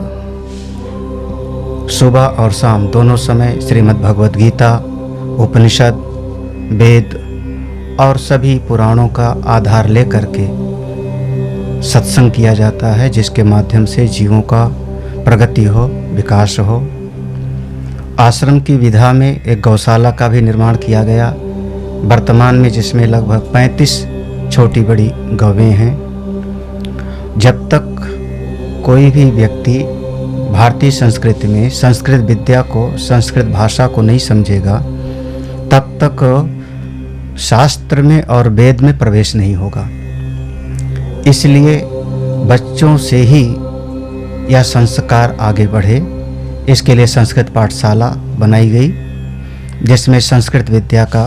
सुबह और शाम दोनों समय श्रीमद् भगवद गीता, उपनिषद, वेद और सभी पुराणों का आधार लेकर के सत्संग किया जाता है, जिसके माध्यम से जीवों का प्रगति हो, विकास हो। आश्रम की विधा में एक गौशाला का भी निर्माण किया गया वर्तमान में, जिसमें लगभग 35 छोटी बड़ी गौवें हैं। जब तक कोई भी व्यक्ति भारतीय संस्कृति में संस्कृत विद्या को, संस्कृत भाषा को नहीं समझेगा, तब तक शास्त्र में और वेद में प्रवेश नहीं होगा। इसलिए बच्चों से ही यह संस्कार आगे बढ़े, इसके लिए संस्कृत पाठशाला बनाई गई, जिसमें संस्कृत विद्या का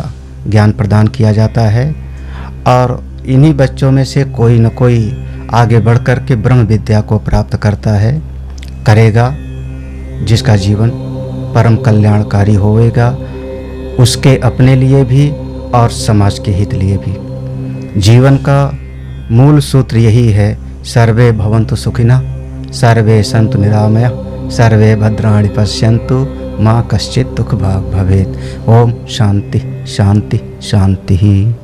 ज्ञान प्रदान किया जाता है और इन्हीं बच्चों में से कोई न कोई आगे बढ़ कर के ब्रह्म विद्या को प्राप्त करता है, करेगा, जिसका जीवन परम कल्याणकारी होएगा, उसके अपने लिए भी और समाज के हित लिए भी। जीवन का मूल सूत्र यही है, सर्वे भवन्तु सुखिनः, सर्वे सन्तु निरामयः, सर्वे भद्राणि पश्यन्तु, माँ कश्चित् दुःख भाग् भवेत्। ओम शांति शांति शांति।